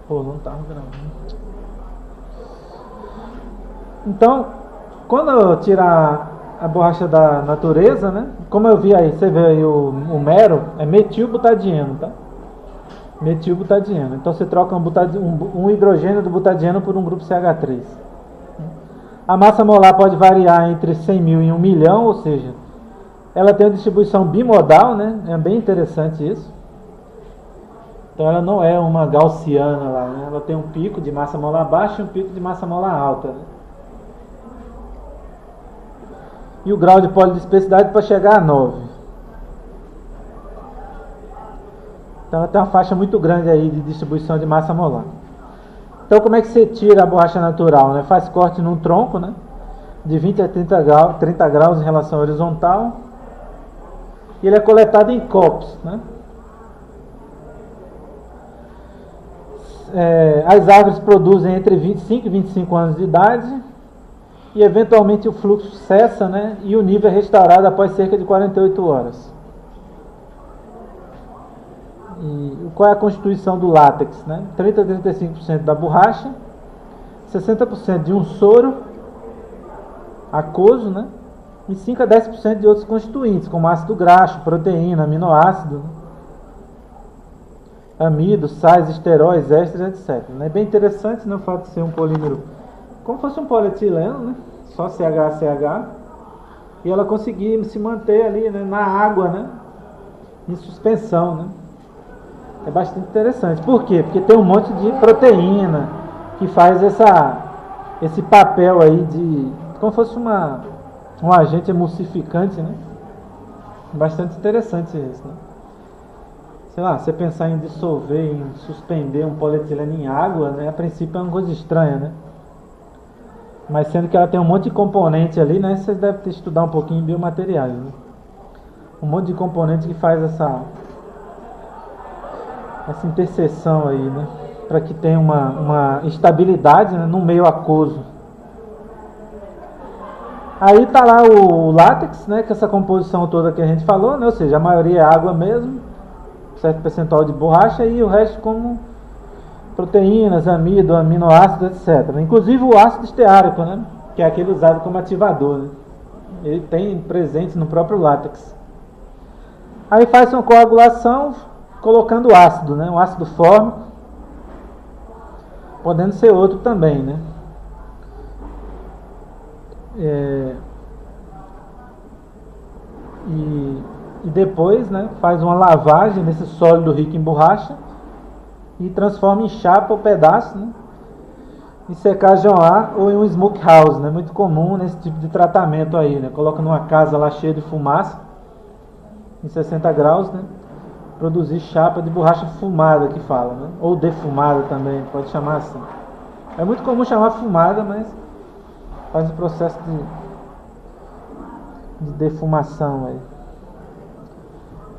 Pô, não tava gravando. Então, quando eu tirar a borracha da natureza, né? Como eu vi aí, você vê aí o mero, é metilbutadieno, tá? Metilbutadieno. Então você troca um hidrogênio do butadieno por um grupo CH3. A massa molar pode variar entre 100 mil e 1 milhão, ou seja, ela tem uma distribuição bimodal, né? É bem interessante isso. Então ela não é uma gaussiana lá, né? Ela tem um pico de massa molar baixa e um pico de massa molar alta, né? E o grau de polidispersidade para chegar a 9. Então ela tem uma faixa muito grande aí de distribuição de massa molar. Então como é que você tira a borracha natural, né? Faz corte num tronco, né? De 20 a 30 graus em relação à horizontal. E ele é coletado em copos, né? As árvores produzem entre 25 e 25 anos de idade. E eventualmente o fluxo cessa, né? E o nível é restaurado após cerca de 48 horas. E qual é a constituição do látex, né? 30 a 35% da borracha, 60% de um soro aquoso, né? E 5 a 10% de outros constituintes, como ácido graxo, proteína, aminoácido, amido, sais, esteróis, ésteres, etc. É bem interessante, né, o fato de ser um polímero como fosse um polietileno, né? Só CH, e ela conseguir se manter ali, né, na água, né, em suspensão, né? É bastante interessante. Por quê? Porque tem um monte de proteína que faz esse papel aí de como fosse um agente emulsificante, né? Bastante interessante isso, né? Sei lá, você pensar em dissolver, em suspender um polietileno em água, né? A princípio é uma coisa estranha, né? Mas sendo que ela tem um monte de componente ali, né? Vocês devem ter estudado um pouquinho em biomateriais, né? Um monte de componente que faz essa interseção aí, né? Para que tenha uma estabilidade, né, no meio aquoso. Aí tá lá o látex, né? Que essa composição toda que a gente falou, né? Ou seja, a maioria é água mesmo, certo percentual de borracha e o resto como proteínas, amido, aminoácidos, etc. Inclusive o ácido esteárico, né? Que é aquele usado como ativador, né? Ele tem presente no próprio látex. Aí faz uma coagulação colocando ácido, né? Um ácido fórmico, podendo ser outro também, né? E depois, né, faz uma lavagem nesse sólido rico em borracha e transforma em chapa ou pedaço, né? Em secagem ao ar ou em um smoke house, né? Muito comum nesse tipo de tratamento aí, né? Coloca numa casa lá cheia de fumaça, em 60 graus, né? Produzir chapa de borracha fumada, que fala, né? Ou defumada também, pode chamar assim. É muito comum chamar fumada, mas faz o processo de defumação aí.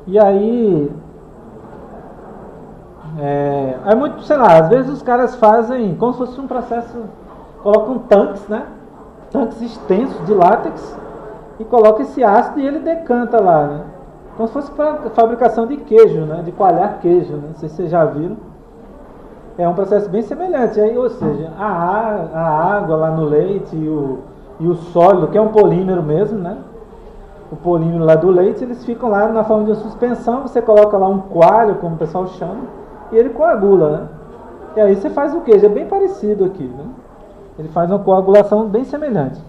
E aí é muito, sei lá, às vezes os caras fazem como se fosse um processo, colocam tanques, né? Tanques extensos de látex e coloca esse ácido e ele decanta lá, né? Como se fosse para fabricação de queijo, né? De coalhar queijo, né? Não sei se vocês já viram. É um processo bem semelhante. Aí, ou seja, a água lá no leite e o sólido, que é um polímero mesmo, né? O polímero lá do leite, eles ficam lá na forma de suspensão. Você coloca lá um coalho, como o pessoal chama, e ele coagula, né? E aí você faz o queijo. É bem parecido aqui, né? Ele faz uma coagulação bem semelhante.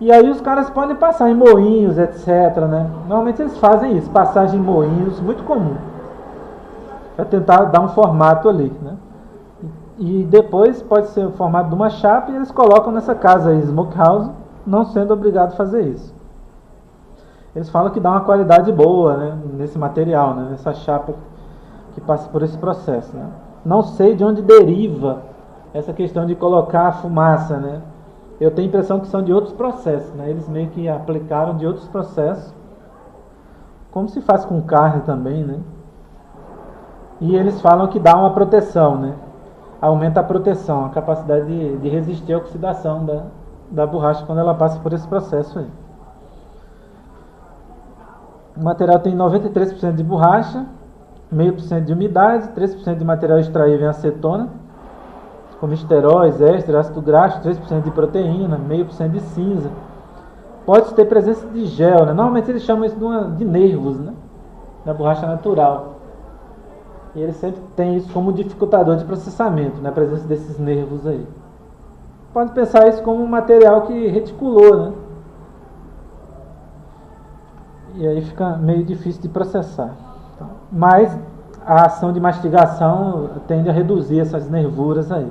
E aí os caras podem passar em moinhos, etc, né? Normalmente eles fazem isso, passagem em moinhos, muito comum. Para tentar dar um formato ali, né? E depois pode ser o formato de uma chapa e eles colocam nessa casa aí, smokehouse, não sendo obrigado a fazer isso. Eles falam que dá uma qualidade boa, né, nesse material, né, nessa chapa que passa por esse processo, né? Não sei de onde deriva essa questão de colocar a fumaça, né? Eu tenho a impressão que são de outros processos, né? Eles meio que aplicaram de outros processos, como se faz com carne também, né? E eles falam que dá uma proteção, né? Aumenta a proteção, a capacidade de resistir à oxidação da borracha quando ela passa por esse processo aí. O material tem 93% de borracha, 0,5% de umidade, 3% de material extraível em acetona. esteróis, éster, ácido graxo, 3% de proteína, 0,5% de cinza. Pode ter presença de gel, né? Normalmente eles chamam isso de nervos, né? Na borracha natural. E ele sempre tem isso como dificultador de processamento, né? A presença desses nervos aí. Pode pensar isso como um material que reticulou, né? E aí fica meio difícil de processar. Mas a ação de mastigação tende a reduzir essas nervuras aí.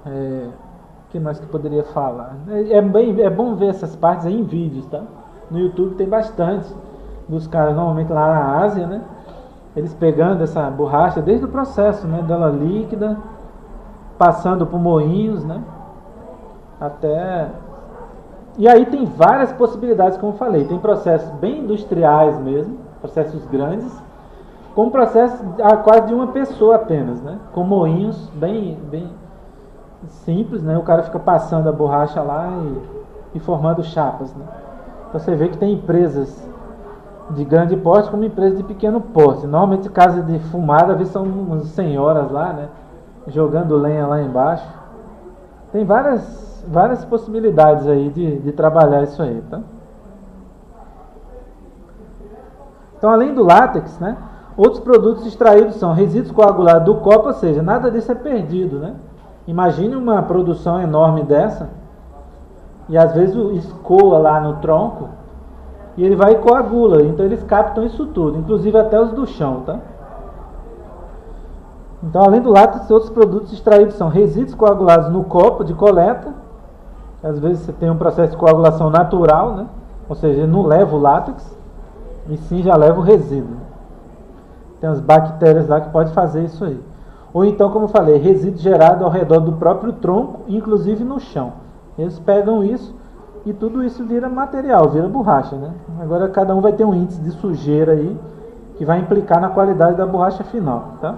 O que mais que eu poderia falar? É bom ver essas partes aí em vídeos, tá? No YouTube tem bastante dos caras, normalmente lá na Ásia, né? Eles pegando essa borracha desde o processo, né? Dela líquida, passando por moinhos, né? Até... E aí tem várias possibilidades, como eu falei. Tem processos bem industriais mesmo, processos grandes, com processos quase de uma pessoa apenas, né? Com moinhos bem simples, né? O cara fica passando a borracha lá e formando chapas, né? Então você vê que tem empresas de grande porte como empresas de pequeno porte. Normalmente casas de fumada, às vezes são umas senhoras lá, né? Jogando lenha lá embaixo. Tem várias possibilidades aí de trabalhar isso aí, tá? Então, além do látex, né? Outros produtos extraídos são resíduos coagulados do copo, ou seja, nada disso é perdido, né? Imagine uma produção enorme dessa e às vezes escoa lá no tronco e ele vai e coagula, então eles captam isso tudo, inclusive até os do chão, tá? Então, além do látex, outros produtos extraídos são resíduos coagulados no copo de coleta. Às vezes você tem um processo de coagulação natural, né? Ou seja, ele não leva o látex, e sim já leva o resíduo. Tem as bactérias lá que podem fazer isso aí. Ou então, como eu falei, resíduo gerado ao redor do próprio tronco, inclusive no chão. Eles pegam isso e tudo isso vira material, vira borracha, né? Agora cada um vai ter um índice de sujeira aí que vai implicar na qualidade da borracha final, tá?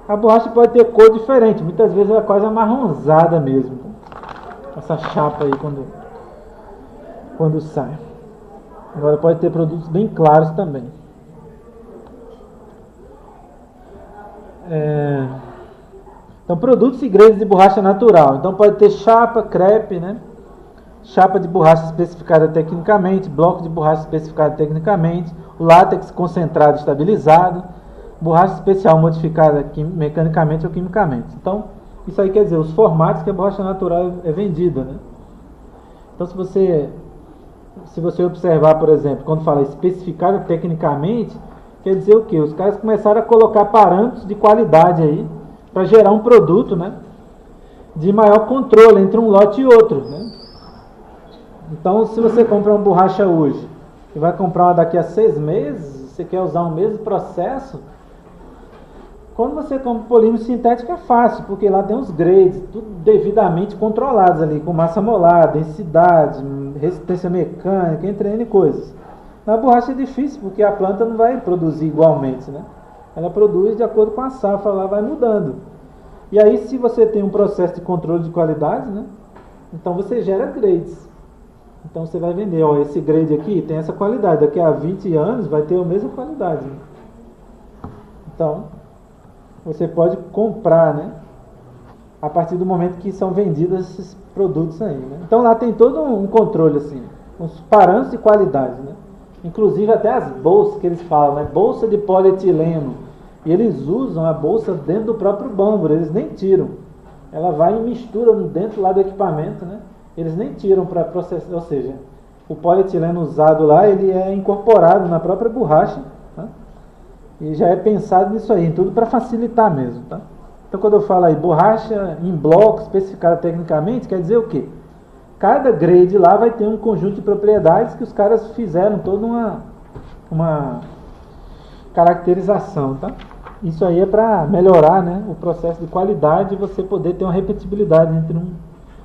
A borracha pode ter cor diferente, muitas vezes ela é quase amarronzada mesmo. Essa chapa aí quando sai. Agora pode ter produtos bem claros também. Então, produtos e grades de borracha natural. Então pode ter chapa, crepe, né? Chapa de borracha especificada tecnicamente, bloco de borracha especificado tecnicamente, látex concentrado estabilizado, borracha especial modificada mecanicamente ou quimicamente. Então, isso aí quer dizer os formatos que a borracha natural é vendida, né? Então, se você observar, por exemplo, quando fala especificada tecnicamente, quer dizer o quê? Os caras começaram a colocar parâmetros de qualidade aí para gerar um produto, né, de maior controle entre um lote e outro, né? Então, se você compra uma borracha hoje e vai comprar uma daqui a 6 meses, você quer usar o mesmo processo, quando você compra polímero sintético é fácil, porque lá tem os grades, tudo devidamente controlados ali, com massa molar, densidade, resistência mecânica, entre N coisas. Na borracha é difícil, porque a planta não vai produzir igualmente, né? Ela produz de acordo com a safra, lá vai mudando. E aí, se você tem um processo de controle de qualidade, né? Então você gera grades. Então você vai vender, ó, esse grade aqui tem essa qualidade, daqui a 20 anos vai ter a mesma qualidade, né? Então, você pode comprar, né, a partir do momento que são vendidos esses produtos aí, né? Então lá tem todo um controle, assim, uns parâmetros de qualidade, né? Inclusive até as bolsas que eles falam, né? Bolsa de polietileno. E eles usam a bolsa dentro do próprio bâmbaro, eles nem tiram. Ela vai e mistura dentro lá do equipamento, né? Eles nem tiram para processar, ou seja, o polietileno usado lá, ele é incorporado na própria borracha, tá? E já é pensado nisso aí, tudo para facilitar mesmo, tá? Então, quando eu falo aí borracha em bloco, especificada tecnicamente, quer dizer o quê? Cada grade lá vai ter um conjunto de propriedades que os caras fizeram toda uma caracterização, tá? Isso aí é para melhorar, né, o processo de qualidade e você poder ter uma repetibilidade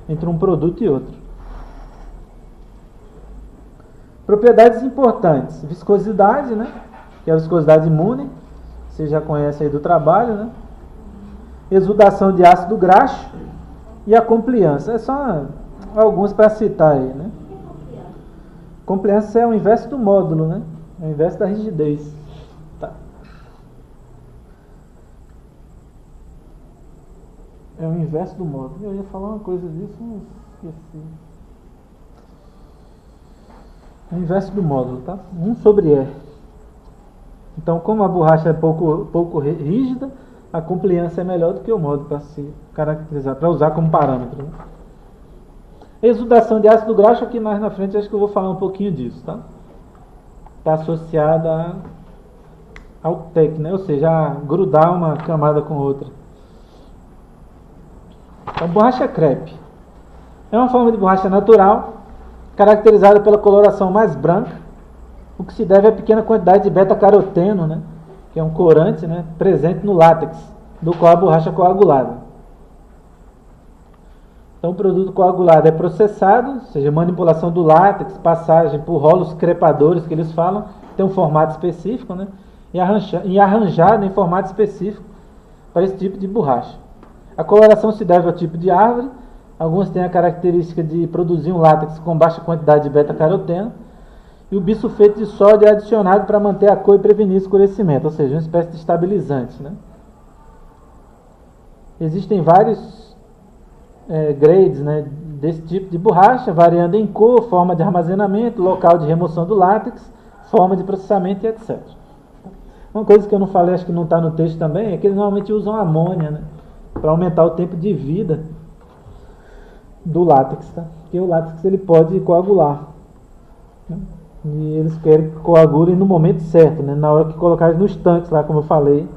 entre um produto e outro. Propriedades importantes: viscosidade, né, que é a viscosidade imune, você já conhece aí do trabalho, né? Exudação de ácido graxo e a compliance. É só alguns para citar aí, né? Compliance é o inverso do módulo, né? É o inverso da rigidez. Tá. É o inverso do módulo. Eu ia falar uma coisa disso, mas esqueci. É o inverso do módulo, tá? 1 sobre E. Então, como a borracha é pouco rígida, a compliância é melhor do que o módulo para se caracterizar, para usar como parâmetro. Né? Exudação de ácido graxo, aqui mais na frente acho que eu vou falar um pouquinho disso, tá? Está associada ao TEC, né? Ou seja, a grudar uma camada com outra. Então, borracha crepe é uma forma de borracha natural, caracterizada pela coloração mais branca, o que se deve à pequena quantidade de beta-caroteno, né? Que é um corante, né? Presente no látex, do qual a borracha é coagulada. Então, o produto coagulado é processado, ou seja, manipulação do látex, passagem por rolos crepadores, que eles falam, tem um formato específico, né? E arranjado em formato específico para esse tipo de borracha. A coloração se deve ao tipo de árvore. Algumas têm a característica de produzir um látex com baixa quantidade de beta-caroteno. E o bisulfeto de sódio é adicionado para manter a cor e prevenir escurecimento, ou seja, uma espécie de estabilizante. Né? Existem vários grades, né, desse tipo de borracha, variando em cor, forma de armazenamento, local de remoção do látex, forma de processamento e etc. Uma coisa que eu não falei, acho que não está no texto também, é que eles normalmente usam amônia, né, para aumentar o tempo de vida do látex, tá? Porque o látex ele pode coagular, né? E eles querem que coagulem no momento certo, né? Na hora que colocar nos tanques lá, como eu falei,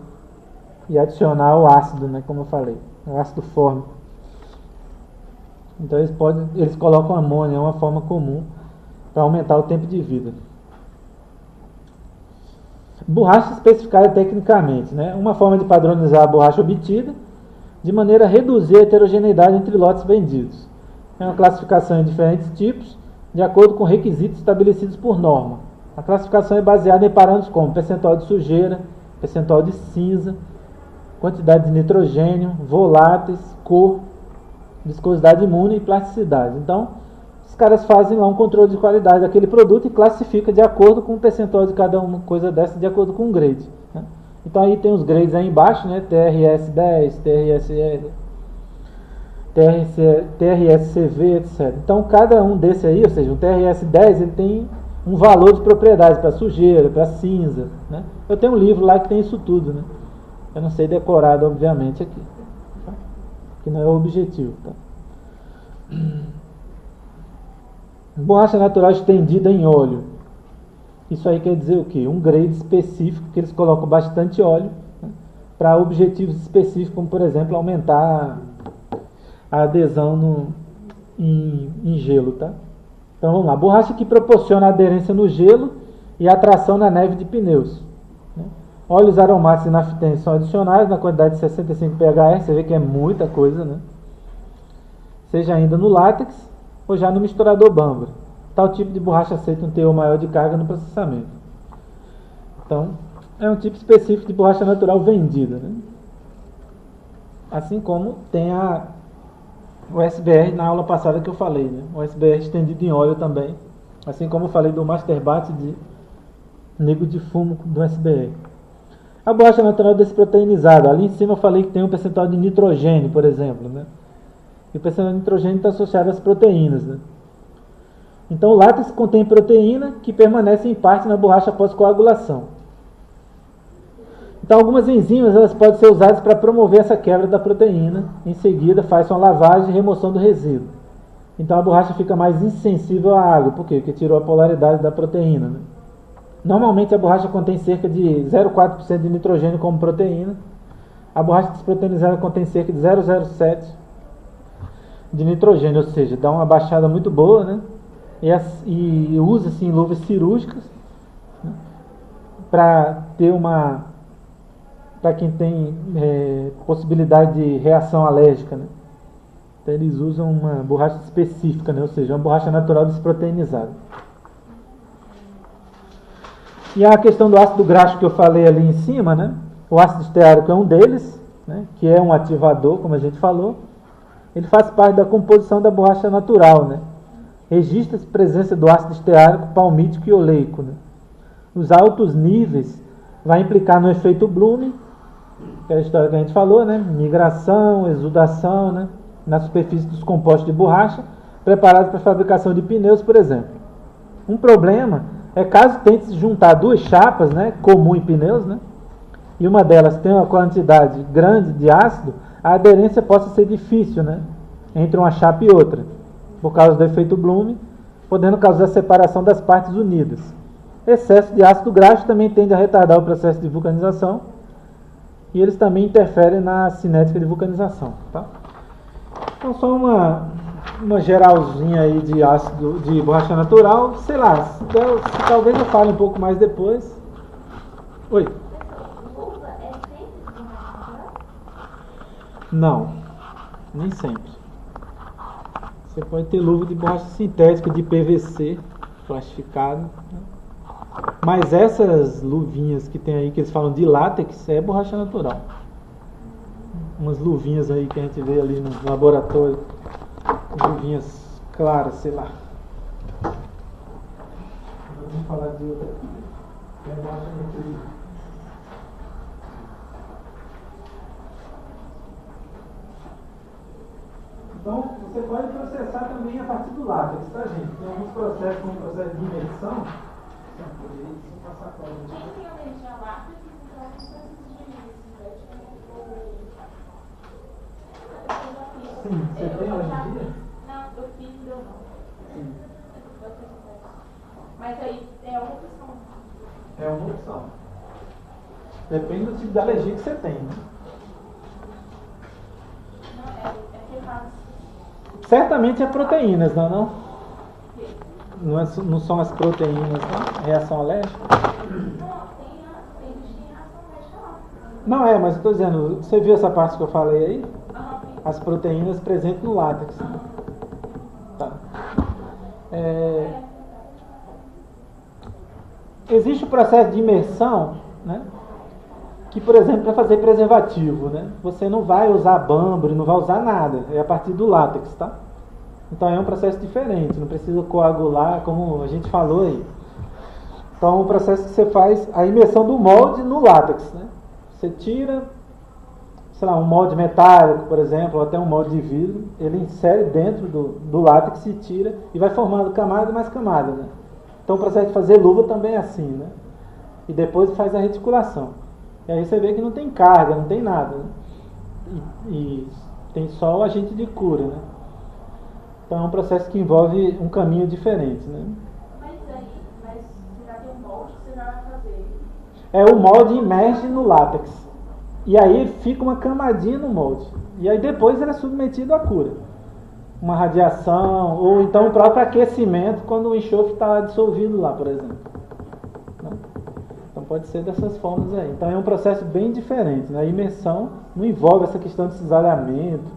e adicionar o ácido, né? Como eu falei, o ácido fórmico. Então eles colocam amônia, é uma forma comum para aumentar o tempo de vida. Borracha especificada tecnicamente, né? Uma forma de padronizar a borracha obtida de maneira a reduzir a heterogeneidade entre lotes vendidos. É uma classificação em diferentes tipos, de acordo com requisitos estabelecidos por norma. A classificação é baseada em parâmetros como percentual de sujeira, percentual de cinza, quantidade de nitrogênio, voláteis, cor, viscosidade imune e plasticidade. Então, os caras fazem lá um controle de qualidade daquele produto e classifica de acordo com o percentual de cada uma coisa dessa, de acordo com o grade. Né? Então aí tem os grades aí embaixo, né? TRS10, TRSL, TRSCV, etc. Então cada um desse aí, ou seja, o TRS10 ele tem um valor de propriedade para sujeira, para cinza. Né? Eu tenho um livro lá que tem isso tudo. Né? Eu não sei decorado, obviamente, aqui. Tá? Que não é o objetivo. Tá? Borracha natural estendida em óleo. Isso aí quer dizer o quê? Um grade específico que eles colocam bastante óleo, né, para objetivos específicos, como por exemplo aumentar a adesão em gelo. Tá? Então vamos lá. Borracha que proporciona aderência no gelo e atração na neve de pneus. Né? Óleos aromáticos e naftens são adicionados na quantidade de 65 pH. Você vê que é muita coisa, né? Seja ainda no látex ou já no misturador Bambara. Tal tipo de borracha aceita um teor maior de carga no processamento. Então, é um tipo específico de borracha natural vendida. Né? Assim como tem o SBR na aula passada que eu falei. Né? O SBR estendido em óleo também. Assim como eu falei do Masterbat de nego de fumo do SBR. A borracha natural desproteinizada. Ali em cima eu falei que tem um percentual de nitrogênio, por exemplo. Né? E o percentual de nitrogênio está associado às proteínas. Né? Então o látex contém proteína que permanece em parte na borracha após coagulação. Então algumas enzimas elas podem ser usadas para promover essa quebra da proteína. Em seguida faz uma lavagem e remoção do resíduo. Então a borracha fica mais insensível à água. Por quê? Porque tirou a polaridade da proteína. Né? Normalmente a borracha contém cerca de 0,4% de nitrogênio como proteína. A borracha desproteinizada contém cerca de 0,07% de nitrogênio, ou seja, dá uma baixada muito boa, né? E usa-se em luvas cirúrgicas, né, para ter para quem tem possibilidade de reação alérgica, né? Então eles usam uma borracha específica, né? Ou seja, uma borracha natural desproteinizada. E a questão do ácido graxo que eu falei ali em cima, né? O ácido esteárico é um deles, né? Que é um ativador, como a gente falou. Ele faz parte da composição da borracha natural, né? Registra-se presença do ácido esteárico, palmítico e oleico. Né? Os altos níveis vai implicar no efeito Bloom, aquela história que a gente falou, né? Migração, exudação, né? Na superfície dos compostos de borracha, preparados para a fabricação de pneus, por exemplo. Um problema é caso tente se juntar duas chapas, né? Comum em pneus, né? E uma delas tem uma quantidade grande de ácido, a aderência possa ser difícil, né? Entre uma chapa e outra, por causa do efeito Bloom, podendo causar separação das partes unidas. Excesso de ácido graxo também tende a retardar o processo de vulcanização e eles também interferem na cinética de vulcanização. Tá? Então, só uma geralzinha aí de ácido de borracha natural. Sei lá, talvez eu fale um pouco mais depois. Oi? Luva é sempre de borracha natural? Não, nem sempre. Você pode ter luva de borracha sintética de PVC plastificado, né? Mas essas luvinhas que tem aí, que eles falam de látex, é borracha natural. Umas luvinhas aí que a gente vê ali no laboratório, luvinhas claras, sei lá. Vamos falar de outra aqui. Então, você pode processar também a partir do látex, tá, gente? Tem alguns processos, como o processo de imersão. Quem tem alergia a látex e então processos de Sim, você tem alergia? Não, eu fiz e deu não. Sim. Mas aí é uma opção. É uma opção. Depende do tipo de alergia que você tem, né? Não, é que faz. Certamente é proteínas, não é não? Não são as proteínas, não? Reação alérgica? Tem reação alérgica lá. Não mas eu estou dizendo, você viu essa parte que eu falei aí? As proteínas presentes no látex. Tá. Existe o processo de imersão, né? Que, por exemplo, para fazer preservativo, né? Você não vai usar bâmbaro, não vai usar nada. É a partir do látex, tá? Então é um processo diferente, não precisa coagular, como a gente falou aí. Então é um processo que você faz a imersão do molde no látex, né? Você tira, sei lá, um molde metálico, por exemplo, ou até um molde de vidro, ele insere dentro do látex e tira, e vai formando camada e mais camada, né? Então o processo de fazer luva também é assim, né? E depois faz a reticulação. E aí você vê que não tem carga, não tem nada, né? E tem só o agente de cura, né? Então é um processo que envolve um caminho diferente, né? Mas você já tem um molde que você já vai fazer. O molde imerge no látex. E aí fica uma camadinha no molde. E aí depois ele é submetido à cura. Uma radiação, ou então o próprio aquecimento quando o enxofre está dissolvido lá, por exemplo. Né? Então pode ser dessas formas aí. Então é um processo bem diferente, né? A imersão não envolve essa questão de cisalhamento,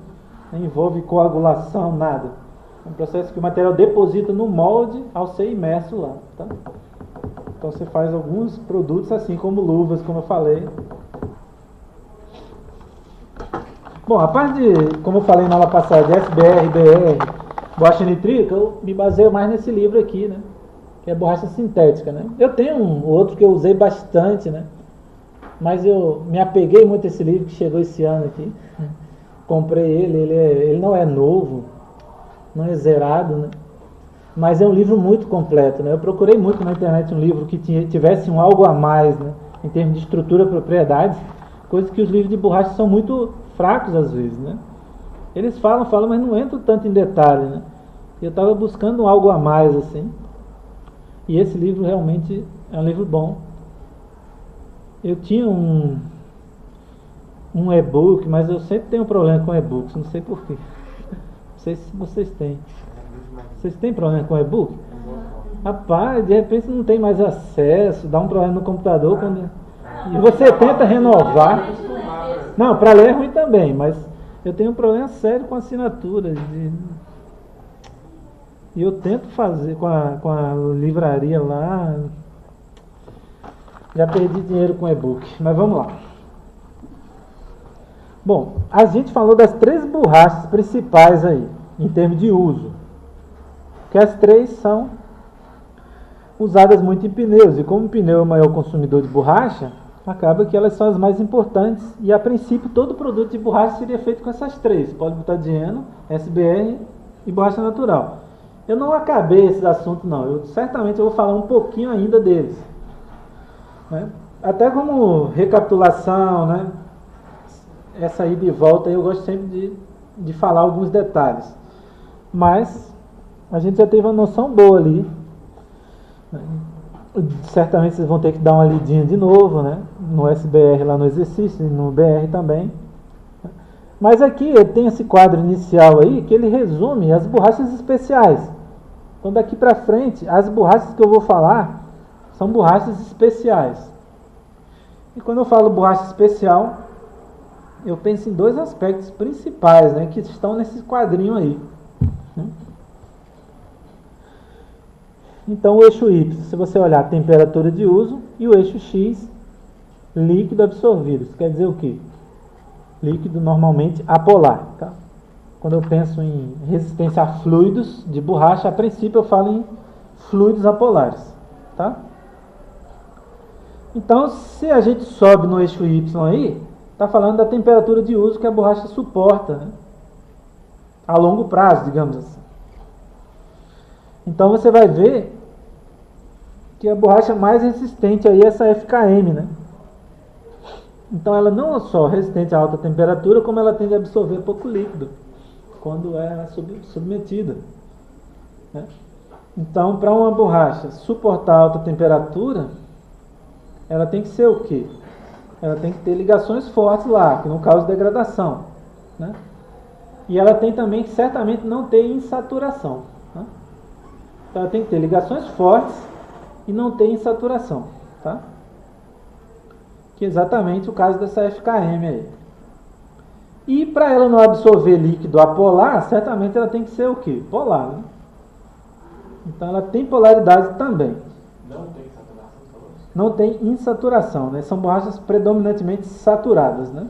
não envolve coagulação, nada. É um processo que o material deposita no molde ao ser imerso lá. Tá? Então você faz alguns produtos assim, como luvas, como eu falei. Bom, a parte de, como eu falei na aula passada, de SBR, BR, borracha nitrílica, eu me baseio mais nesse livro aqui, né? Que é borracha sintética, né? Eu tenho um outro que eu usei bastante, né? Mas eu me apeguei muito a esse livro que chegou esse ano aqui. Comprei ele não é novo, não é zerado, né? Mas é um livro muito completo, né? Eu procurei muito na internet um livro que tivesse um algo a mais, né? Em termos de estrutura e propriedades, coisa que os livros de borracha são muito fracos às vezes, né? Eles falam, mas não entram tanto em detalhe, né? Eu estava buscando algo a mais, assim. E esse livro realmente é um livro bom. Eu tinha um e-book, mas eu sempre tenho problema com e-books, não sei porquê. Não sei se vocês têm. Vocês têm problema com e-book? Rapaz, de repente não tem mais acesso, dá um problema no computador quando... E você tenta renovar. Não, para ler é ruim também, mas eu tenho um problema sério com assinatura. E eu tento fazer com a livraria lá. Já perdi dinheiro com e-book, mas vamos lá. Bom, a gente falou das 3 borrachas principais aí, em termos de uso. Que as 3 são usadas muito em pneus. E como o pneu é o maior consumidor de borracha, acaba que elas são as mais importantes e a princípio todo produto de borracha seria feito com essas três: polibutadieno, SBR e borracha natural. Eu não acabei esses assuntos não, certamente eu vou falar um pouquinho ainda deles, né? Até como recapitulação, né? Essa ida e volta eu gosto sempre de falar alguns detalhes, mas a gente já teve uma noção boa ali, né? Certamente vocês vão ter que dar uma lidinha de novo, né? No SBR lá no exercício e no BR também. Mas aqui tem esse quadro inicial aí que ele resume as borrachas especiais. Então daqui para frente as borrachas que eu vou falar são borrachas especiais. E quando eu falo borracha especial, eu penso em dois aspectos principais, né, que estão nesse quadrinho aí. Então o eixo Y, se você olhar, temperatura de uso, e o eixo X, líquido absorvido. Isso quer dizer o quê? Líquido normalmente apolar. Tá? Quando eu penso em resistência a fluidos de borracha, a princípio eu falo em fluidos apolares. Tá? Então, se a gente sobe no eixo Y aí, está falando da temperatura de uso que a borracha suporta, né? A longo prazo, digamos assim. Então você vai ver que a borracha mais resistente aí é essa FKM, né? Então ela não é só resistente a alta temperatura, como ela tende a absorver pouco líquido quando é submetida, né? Então, para uma borracha suportar alta temperatura, ela tem que ser o quê? Ela tem que ter ligações fortes lá, que não causam degradação, né? E ela tem também que certamente não ter insaturação, né? Então ela tem que ter ligações fortes e não ter insaturação, tá? Que é exatamente o caso dessa FKM aí. E para ela não absorver líquido apolar, certamente ela tem que ser o quê? Polar, né? Então ela tem polaridade também. Não tem saturação? Não tem insaturação, né? São borrachas predominantemente saturadas, né?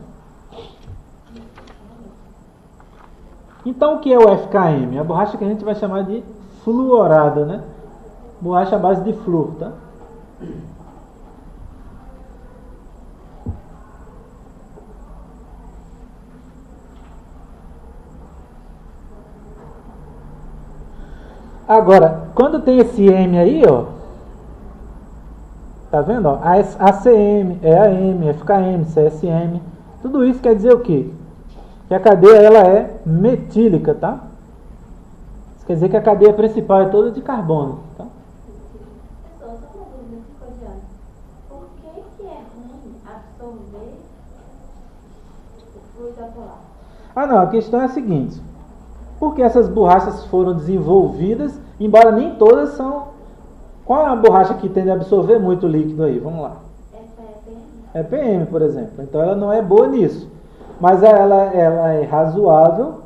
Então o que é o FKM? A borracha que a gente vai chamar de fluorada, né? Borracha à base de flúor, tá? Agora, quando tem esse M aí, ó, tá vendo? Ó, ACM, EAM, FKM, CSM, tudo isso quer dizer o quê? Que a cadeia ela é metílica, tá? Isso quer dizer que a cadeia principal é toda de carbono, tá? Pessoal, só uma dúvida que ficou de ano. Por que é ruim absorver o fluido apolar? Ah, não, a questão é a seguinte: porque essas borrachas foram desenvolvidas, embora nem todas são... Qual é a borracha que tende a absorver muito líquido aí? Vamos lá. É PM, por exemplo. Então ela não é boa nisso. Mas ela é razoável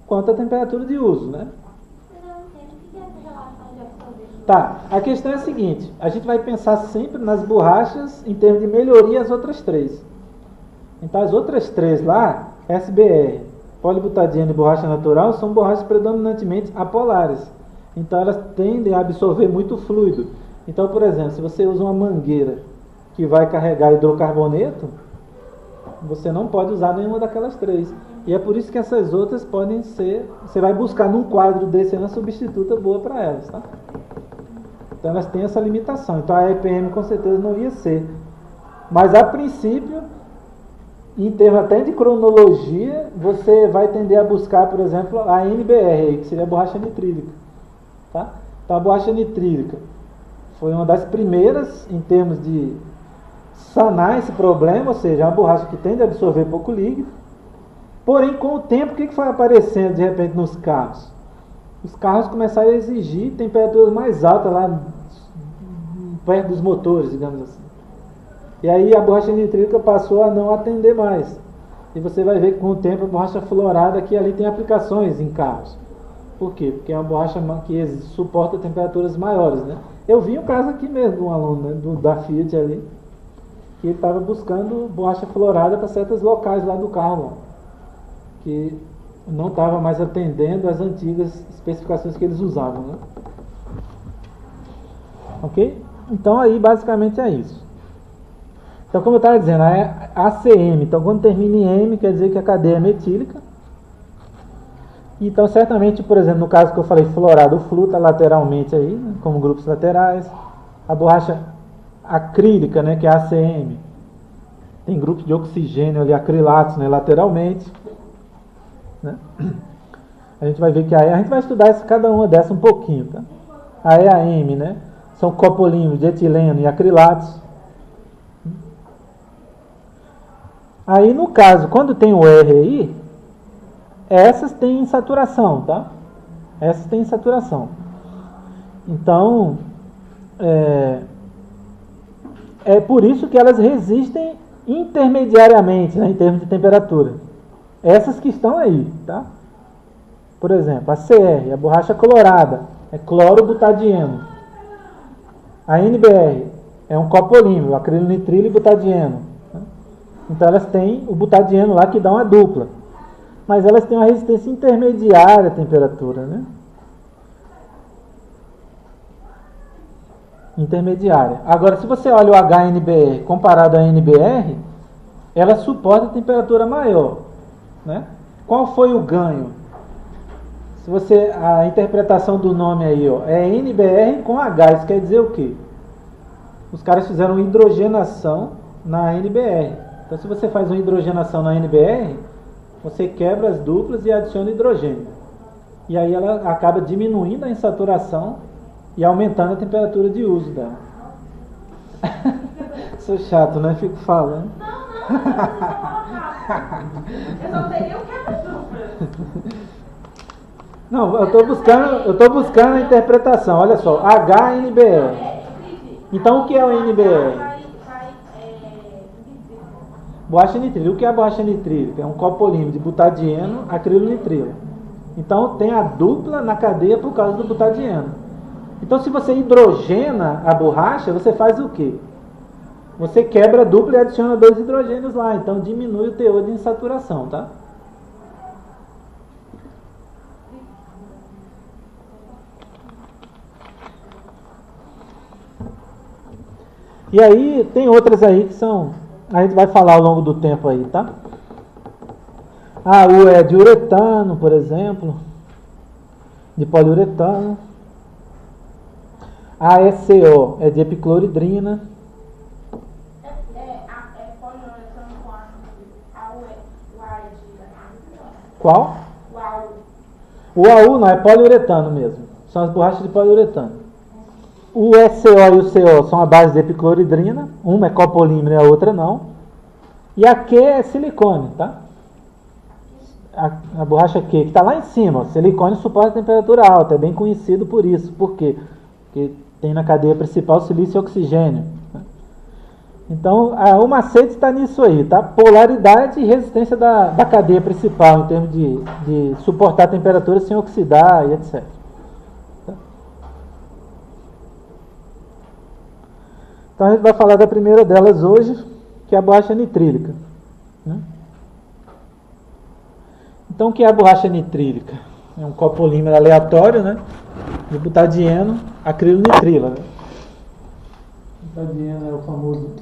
quanto à temperatura de uso, né? Eu não entendo o que é essa relação de absorver. Tá, a questão é a seguinte: a gente vai pensar sempre nas borrachas em termos de melhoria as outras três. Então as outras três lá, SBR, polibutadieno e borracha natural, são borrachas predominantemente apolares. Então elas tendem a absorver muito fluido. Então, por exemplo, se você usa uma mangueira que vai carregar hidrocarboneto, você não pode usar nenhuma daquelas três. E é por isso que essas outras podem ser... Você vai buscar num quadro desse uma substituta boa para elas, tá? Então elas têm essa limitação. Então a EPM com certeza não ia ser. Mas a princípio, em termos até de cronologia, você vai tender a buscar, por exemplo, a NBR, que seria a borracha nitrílica, tá? Então a borracha nitrílica foi uma das primeiras em termos de sanar esse problema, ou seja, uma borracha que tende a absorver pouco líquido. Porém, com o tempo, o que foi aparecendo de repente nos carros? Os carros começaram a exigir temperaturas mais altas lá perto dos motores, digamos assim. E aí a borracha nitrílica passou a não atender mais. E você vai ver que com o tempo a borracha fluorada que ali tem aplicações em carros. Por quê? Porque é uma borracha que suporta temperaturas maiores, né? Eu vi um caso aqui mesmo de um aluno, né, da Fiat ali, que ele estava buscando borracha fluorada para certos locais lá do carro, lá, que não estava mais atendendo às antigas especificações que eles usavam, né? Ok? Então aí basicamente é isso. Então, como eu estava dizendo, é ACM. Então, quando termina em M, quer dizer que a cadeia é metílica. Então, certamente, por exemplo, no caso que eu falei fluorado, o flu está lateralmente aí, né, como grupos laterais. A borracha acrílica, né, que é a ACM, tem grupos de oxigênio ali, acrilatos, né, lateralmente. Né? A gente vai ver que a gente vai estudar cada uma dessas um pouquinho. Tá? A EAM, né, são copolímeros de etileno e acrilatos. Aí, no caso, quando tem o R aí, essas têm saturação, tá? Essas têm saturação. Então, é por isso que elas resistem intermediariamente, né, em termos de temperatura. Essas que estão aí, tá? Por exemplo, a CR, a borracha colorada, é clorobutadieno. A NBR é um copolímero, acrilonitrilo e butadieno. Né? Então elas têm o butadieno lá que dá uma dupla. Mas elas têm uma resistência intermediária à temperatura, né? Intermediária. Agora, se você olha o HNBR comparado à NBR, ela suporta a temperatura maior, né? Qual foi o ganho? Se você, a interpretação do nome aí, ó, é NBR com H, isso quer dizer o quê? Os caras fizeram hidrogenação na NBR. Então, se você faz uma hidrogenação na NBR, você quebra as duplas e adiciona hidrogênio. E aí ela acaba diminuindo a insaturação e aumentando a temperatura de uso dela. Sou chato, né? Fico falando. Eu só teria o quebra-dupla. Não, eu tô buscando a interpretação. Olha só, HNBR. Então o que é o NBR? Borracha nitrílica. O que é a borracha nitrílica? É um copolímero de butadieno, acrilonitrilo. Então tem a dupla na cadeia por causa do butadieno. Então se você hidrogena a borracha, você faz o quê? Você quebra a dupla e adiciona 2 hidrogênios lá. Então diminui o teor de insaturação, tá? E aí tem outras aí que são... A gente vai falar ao longo do tempo aí, tá? A U é de uretano, por exemplo. De poliuretano. A ECO é de epicloridrina. Poliuretano com a U é de... Qual? O AU. O AU não, é poliuretano mesmo. São as borrachas de poliuretano. O ECO e o CO são a base de epicloridrina. Uma é copolímero e a outra não. E a Q é silicone, tá? A borracha Q, que está lá em cima. O silicone suporta temperatura alta. É bem conhecido por isso. Por quê? Porque tem na cadeia principal silício e oxigênio. Então, o macete está nisso aí, tá? Polaridade e resistência da cadeia principal, em termos de suportar a temperatura sem oxidar e etc. Então a gente vai falar da primeira delas hoje, que é a borracha nitrílica. Né? Então o que é a borracha nitrílica? É um copolímero aleatório, né? De butadieno, acrilonitrila. Né? Butadieno é o famoso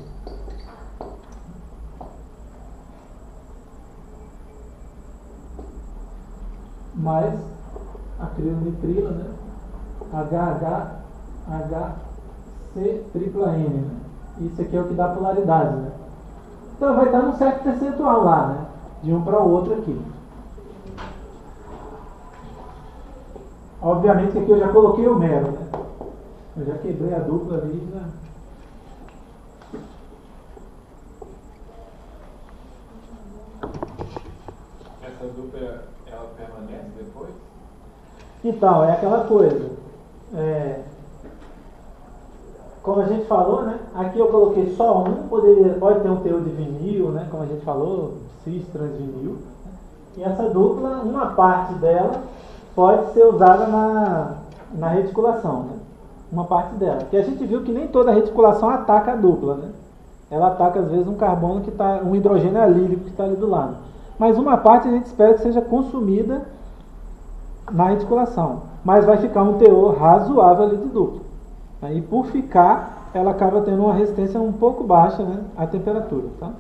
mais acrilonitrila, né? C tripla N, né? Isso aqui é o que dá polaridade, né? Então vai estar num certo percentual lá, né? De um para o outro aqui. Obviamente que aqui eu já coloquei o mero, né? Eu já quebrei a dupla ali, já. Essa dupla, ela permanece depois? Então, é aquela coisa. Como a gente falou, né? Aqui eu coloquei só um, pode ter um teor de vinil, né? Como a gente falou, cis transvinil. E essa dupla, uma parte dela pode ser usada na reticulação, né? Uma parte dela. Porque a gente viu que nem toda reticulação ataca a dupla, né? Ela ataca às vezes um carbono que está, um hidrogênio alílico que está ali do lado. Mas uma parte a gente espera que seja consumida na reticulação. Mas vai ficar um teor razoável ali de dupla. E por ficar, ela acaba tendo uma resistência um pouco baixa, né, à temperatura, tá?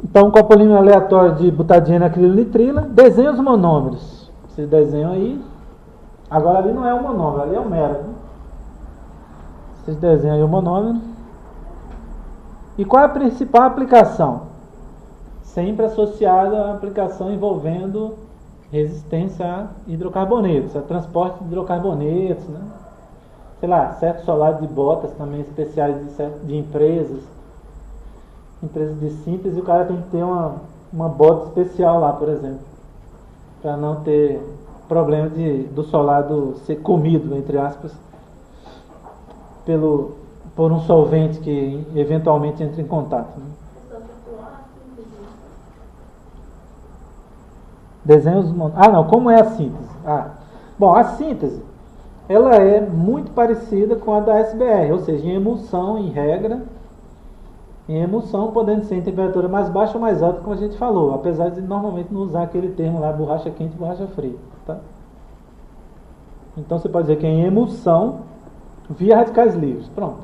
Então, copolímero aleatório de butadieno e acrilonitrila. Desenha os monômeros. Vocês desenham aí. Agora ali não é o monômero, ali é o mero. Né? Vocês desenham aí o monômero. E qual é a principal aplicação? Sempre associada à aplicação envolvendo resistência a hidrocarbonetos, a transporte de hidrocarbonetos, né? Sei lá, certos solares de botas também especiais de empresas de síntese, o cara tem que ter uma bota especial lá, por exemplo, para não ter problema do solado ser comido, entre aspas, por um solvente que eventualmente entra em contato. Né? Desenhos. Não, como é a síntese? Bom, a síntese ela é muito parecida com a da SBR, ou seja, em emulsão, em regra, em emulsão, podendo ser em temperatura mais baixa ou mais alta, como a gente falou, apesar de normalmente não usar aquele termo lá, borracha quente e borracha fria. Tá? Então você pode dizer que é em emulsão via radicais livres. Pronto.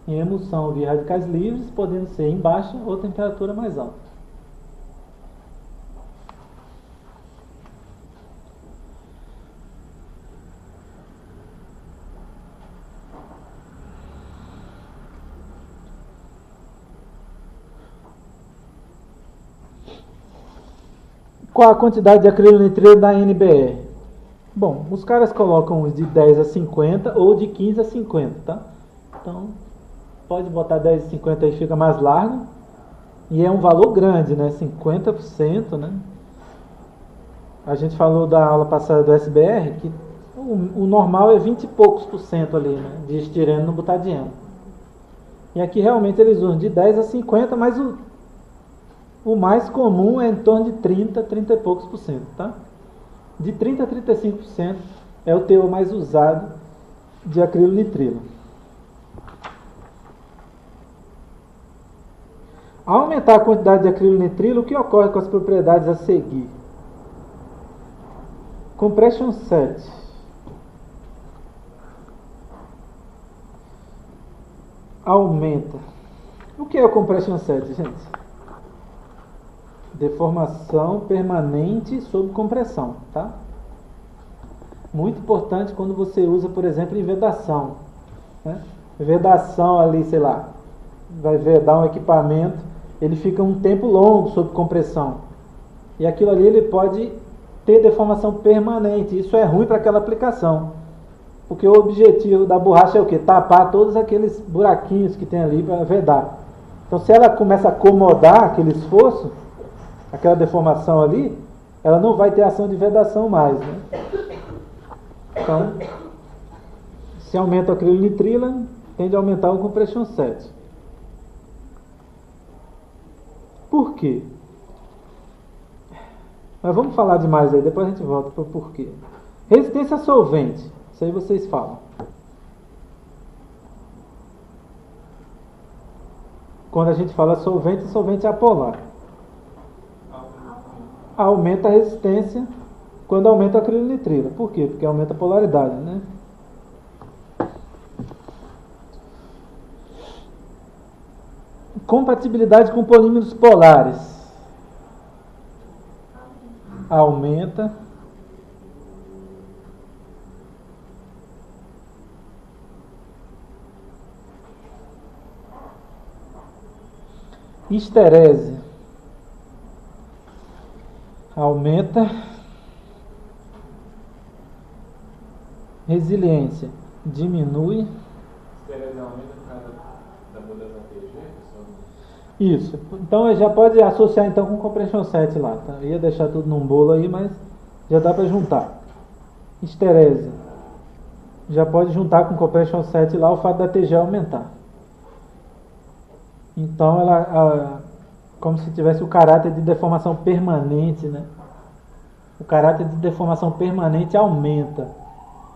Em emulsão via radicais livres, podendo ser em baixa ou temperatura mais alta. Qual a quantidade de acrilonitrilo da NBR? Bom, os caras colocam os de 10 a 50 ou de 15 a 50, tá? Então, pode botar 10 a 50 aí, fica mais largo. E é um valor grande, né? 50%, né? A gente falou da aula passada do SBR que o normal é 20 e poucos por cento ali, né? De estireno no butadieno. E aqui realmente eles usam de 10 a 50, mas o mais comum é em torno de 30 e poucos por cento, tá? De 30 a 35% é o teor mais usado de acrilonitrilo. Ao aumentar a quantidade de acrilonitrilo, o que ocorre com as propriedades a seguir? Compression set. Aumenta. O que é o compression set, gente? Deformação permanente sob compressão, tá? Muito importante quando você usa, por exemplo, em vedação, né? Vedação ali, sei lá, vai vedar um equipamento, ele fica um tempo longo sob compressão. E aquilo ali ele pode ter deformação permanente. Isso é ruim para aquela aplicação. Porque o objetivo da borracha é o quê? Tapar todos aqueles buraquinhos que tem ali para vedar. Então se ela começa a acomodar aquele esforço, aquela deformação ali, ela não vai ter ação de vedação mais, né? Então, se aumenta a acrilonitrila, tende a aumentar o compression set. Por quê? Mas vamos falar de mais aí, depois a gente volta para o porquê. Resistência a solvente, isso aí vocês falam. Quando a gente fala solvente, solvente é apolar. Aumenta a resistência quando aumenta a acrilonitrila. Por quê? Porque aumenta a polaridade, né? Compatibilidade com polímeros polares. Aumenta. Histerese. Aumenta. Resiliência. Diminui. Histerese aumenta por causa da mudança da TG? Isso. Então já pode associar então com o compression set lá, tá? Eu ia deixar tudo num bolo aí, mas já dá para juntar. Histerese. Já pode juntar com o compression set lá o fato da TG aumentar. Então ela como se tivesse o caráter de deformação permanente, né? O caráter de deformação permanente aumenta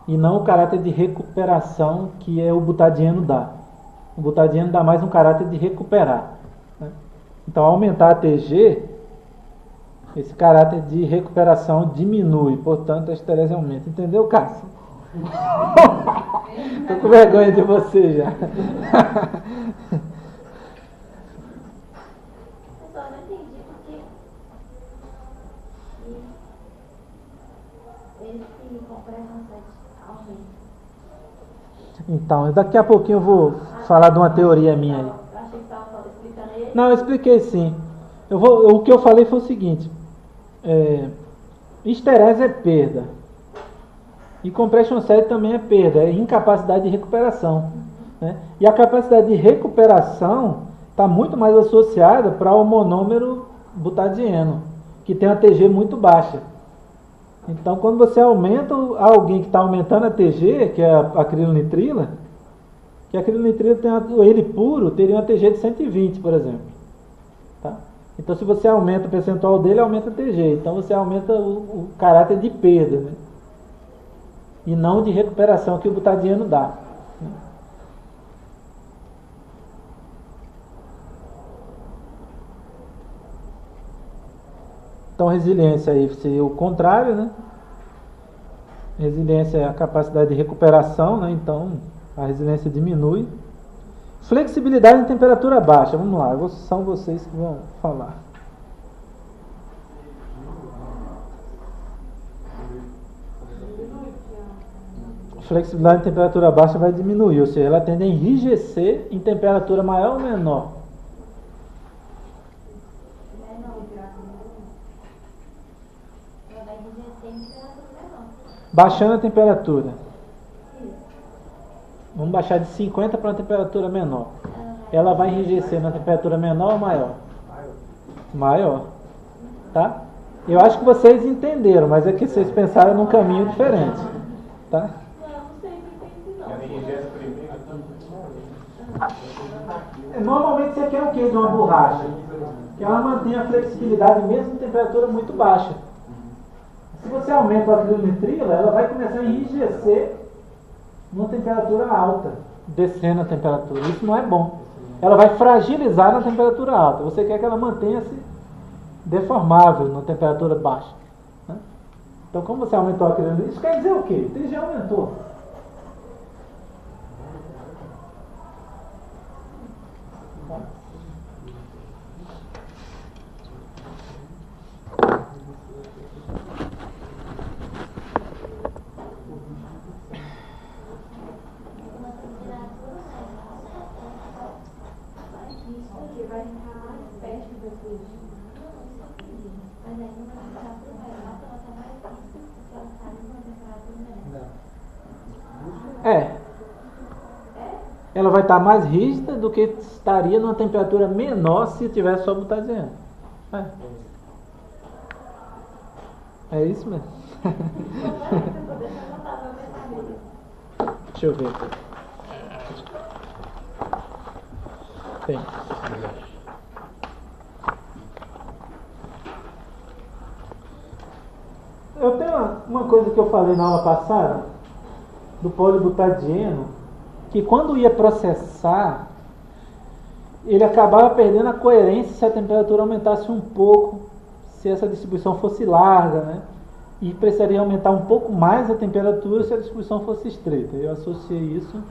e não o caráter de recuperação que o butadieno dá. O butadieno dá mais um caráter de recuperar. Então, ao aumentar a TG, esse caráter de recuperação diminui, portanto, a histerese aumenta. Entendeu, Cássio? Tô com vergonha de você já. Eu só não entendi porque esse compressão set aumenta. Então, daqui a pouquinho eu vou falar de uma teoria minha aí. Eu achei que estava explicando ele. Não, eu expliquei sim. O que eu falei foi o seguinte. Esterese é perda. E compression set também é perda. É incapacidade de recuperação. Né? E a capacidade de recuperação está muito mais associada para o monômero butadieno, que tem uma TG muito baixa. Então, quando você aumenta, alguém que está aumentando a TG, que é a acrilonitrila, que a acrilonitrila ele puro teria uma TG de 120, por exemplo. Tá? Então, se você aumenta o percentual dele, aumenta a TG. Então, você aumenta o caráter de perda, né? E não de recuperação que o butadieno dá. Né? Então, resiliência aí seria o contrário, né? Resiliência é a capacidade de recuperação, né? Então a resiliência diminui. Flexibilidade em temperatura baixa. Vamos lá, são vocês que vão falar. Flexibilidade em temperatura baixa vai diminuir, ou seja, ela tende a enrijecer em temperatura maior ou menor. Baixando a temperatura. Vamos baixar de 50 para uma temperatura menor. Ela vai enrijecer na temperatura menor ou maior? Maior. Tá? Eu acho que vocês entenderam, mas é que vocês pensaram num caminho diferente. Tá? Ela enrijece primeiro. Normalmente você quer o que de uma borracha? Que ela mantenha a flexibilidade mesmo em temperatura muito baixa. Se você aumenta a acrilonitrila, ela vai começar a enrijecer numa temperatura alta, descendo a temperatura. Isso não é bom. Ela vai fragilizar na temperatura alta. Você quer que ela mantenha-se deformável na temperatura baixa. Né? Então, como você aumentou a acrilonitrila, isso quer dizer o quê? O TG aumentou. Ela vai estar mais rígida do que estaria numa temperatura menor se tivesse só butadieno. É isso mesmo. Deixa eu ver. Tem. Eu tenho uma coisa que eu falei na aula passada do polibutadieno, que quando ia processar, ele acabava perdendo a coerência se a temperatura aumentasse um pouco, se essa distribuição fosse larga, né? E precisaria aumentar um pouco mais a temperatura se a distribuição fosse estreita. Eu associei isso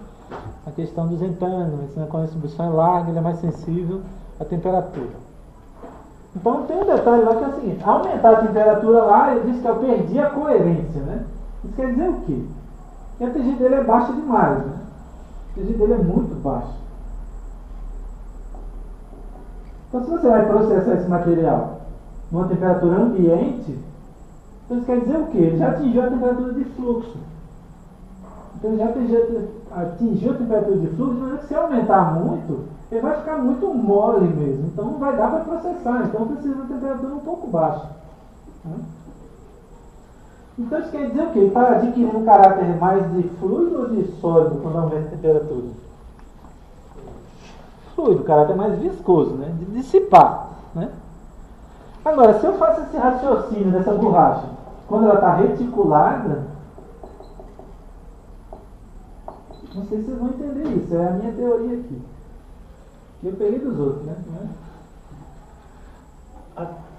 à questão dos entanglements, né? Quando a distribuição é larga, ele é mais sensível à temperatura. Então tem um detalhe lá que é o seguinte: aumentar a temperatura lá, ele disse que eu perdi a coerência, né? Isso quer dizer o quê? Que a TG dele é baixa demais, né? A TG dele é muito baixa. Então, se você vai processar esse material numa temperatura ambiente, então isso quer dizer o quê? Ele já atingiu a temperatura de fluxo. Então ele já atingiu a temperatura de fluxo, mas se aumentar muito, ele vai ficar muito mole mesmo. Então não vai dar para processar. Então precisa de uma temperatura um pouco baixa. Então isso quer dizer o quê? Ele está adquirindo um caráter mais de fluido ou de sólido quando aumenta a temperatura? Fluido, o caráter mais viscoso, né? De dissipar, né? Agora, se eu faço esse raciocínio dessa borracha, quando ela está reticulada, não sei se vocês vão entender isso, é a minha teoria aqui. Que eu peguei dos outros, né?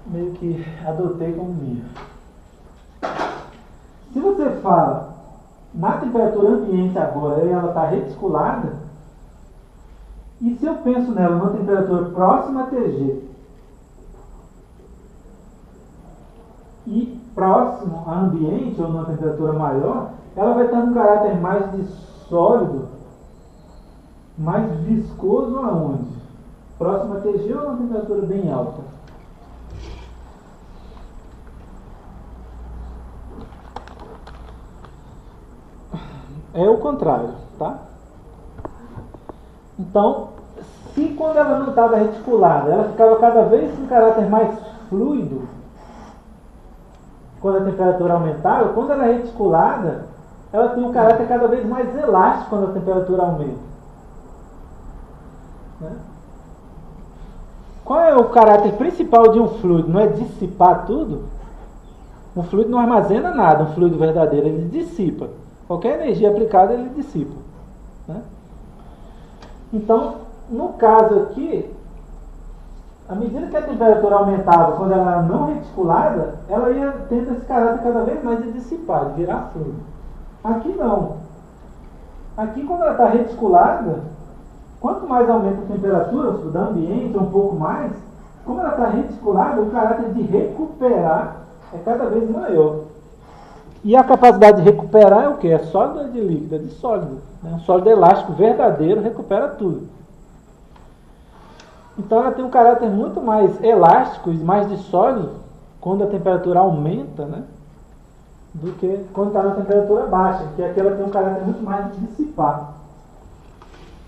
Meio que adotei como minha. Se você fala na temperatura ambiente agora, ela está reticulada, e se eu penso nela numa temperatura próxima a TG e próximo a ambiente, ou numa temperatura maior, ela vai estar num caráter mais de sólido, mais viscoso aonde? Próximo a TG ou numa temperatura bem alta? É o contrário, tá? Então, se quando ela não estava reticulada, ela ficava cada vez com um caráter mais fluido, quando a temperatura aumentava, quando ela é reticulada, ela tem um caráter cada vez mais elástico quando a temperatura aumenta. Né? Qual é o caráter principal de um fluido? Não é dissipar tudo? Um fluido não armazena nada, um fluido verdadeiro, ele dissipa. Qualquer energia aplicada, ele dissipa. Né? Então, no caso aqui, à medida que a temperatura aumentava, quando ela era não reticulada, ela ia tendo esse caráter cada vez mais de dissipar, de virar fluido. Aqui não. Aqui, quando ela está reticulada, quanto mais aumenta a temperatura do ambiente, um pouco mais, como ela está reticulada, o caráter de recuperar é cada vez maior. E a capacidade de recuperar é o quê? É sólido ou de líquido? É de sólido. Né? Um sólido elástico verdadeiro recupera tudo. Então ela tem um caráter muito mais elástico e mais de sólido quando a temperatura aumenta, né? Do que quando está na temperatura baixa, que aqui ela tem um caráter muito mais de dissipar.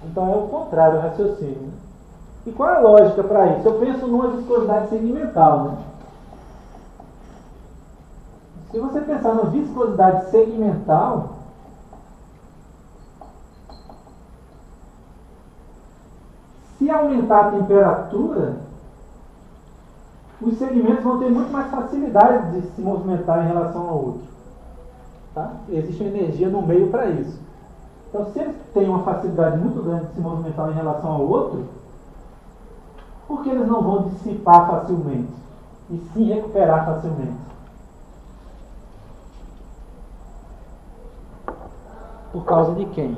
Então é o contrário, o raciocínio. Né? E qual é a lógica para isso? Eu penso numa viscosidade segmental. Né? Se você pensar na viscosidade segmental, se aumentar a temperatura, os segmentos vão ter muito mais facilidade de se movimentar em relação ao outro. Tá? Existe energia no meio para isso. Então, se eles têm uma facilidade muito grande de se movimentar em relação ao outro, por que eles não vão dissipar facilmente? E sim recuperar facilmente? Por causa de quem?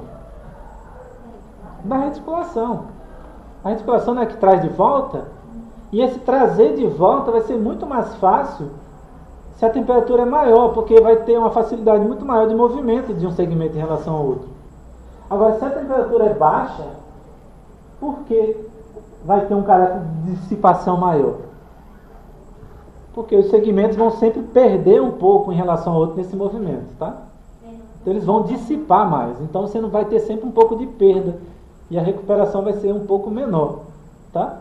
Da reticulação. A reticulação não é que traz de volta? E esse trazer de volta vai ser muito mais fácil se a temperatura é maior, porque vai ter uma facilidade muito maior de movimento de um segmento em relação ao outro. Agora, se a temperatura é baixa, por que vai ter um caráter de dissipação maior? Porque os segmentos vão sempre perder um pouco em relação ao outro nesse movimento, tá? Então eles vão dissipar mais. Então você não vai ter sempre um pouco de perda. E a recuperação vai ser um pouco menor. Tá?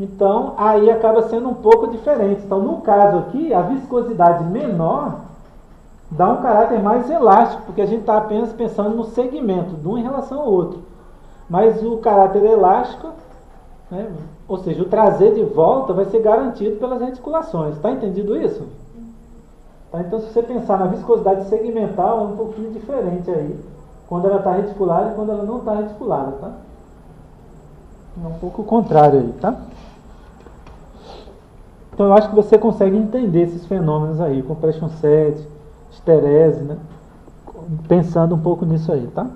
Então aí acaba sendo um pouco diferente. Então no caso aqui, a viscosidade menor dá um caráter mais elástico. Porque a gente está apenas pensando no segmento, de um em relação ao outro. Mas o caráter elástico, né, ou seja, o trazer de volta vai ser garantido pelas reticulações. Está entendido isso? Tá? Então, se você pensar na viscosidade segmental, é um pouquinho diferente aí, quando ela está reticulada e quando ela não está reticulada, tá? É um pouco o contrário aí, tá? Então, eu acho que você consegue entender esses fenômenos aí, compression set, esterese, né? Pensando um pouco nisso aí, tá?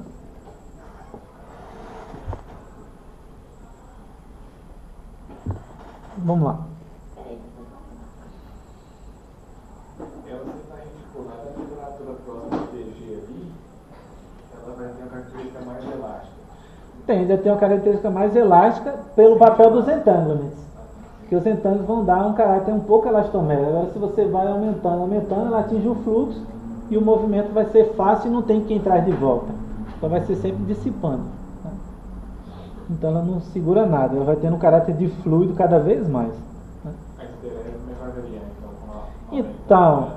Vamos lá. Tende a ter uma característica mais elástica pelo papel dos entanglements. Porque os entanglements vão dar um caráter um pouco elastométrico. Agora, se você vai aumentando, ela atinge o fluxo e o movimento vai ser fácil e não tem quem traz de volta. Então vai ser sempre dissipando. Tá? Então ela não segura nada, ela vai tendo um caráter de fluido cada vez mais. Né? Então,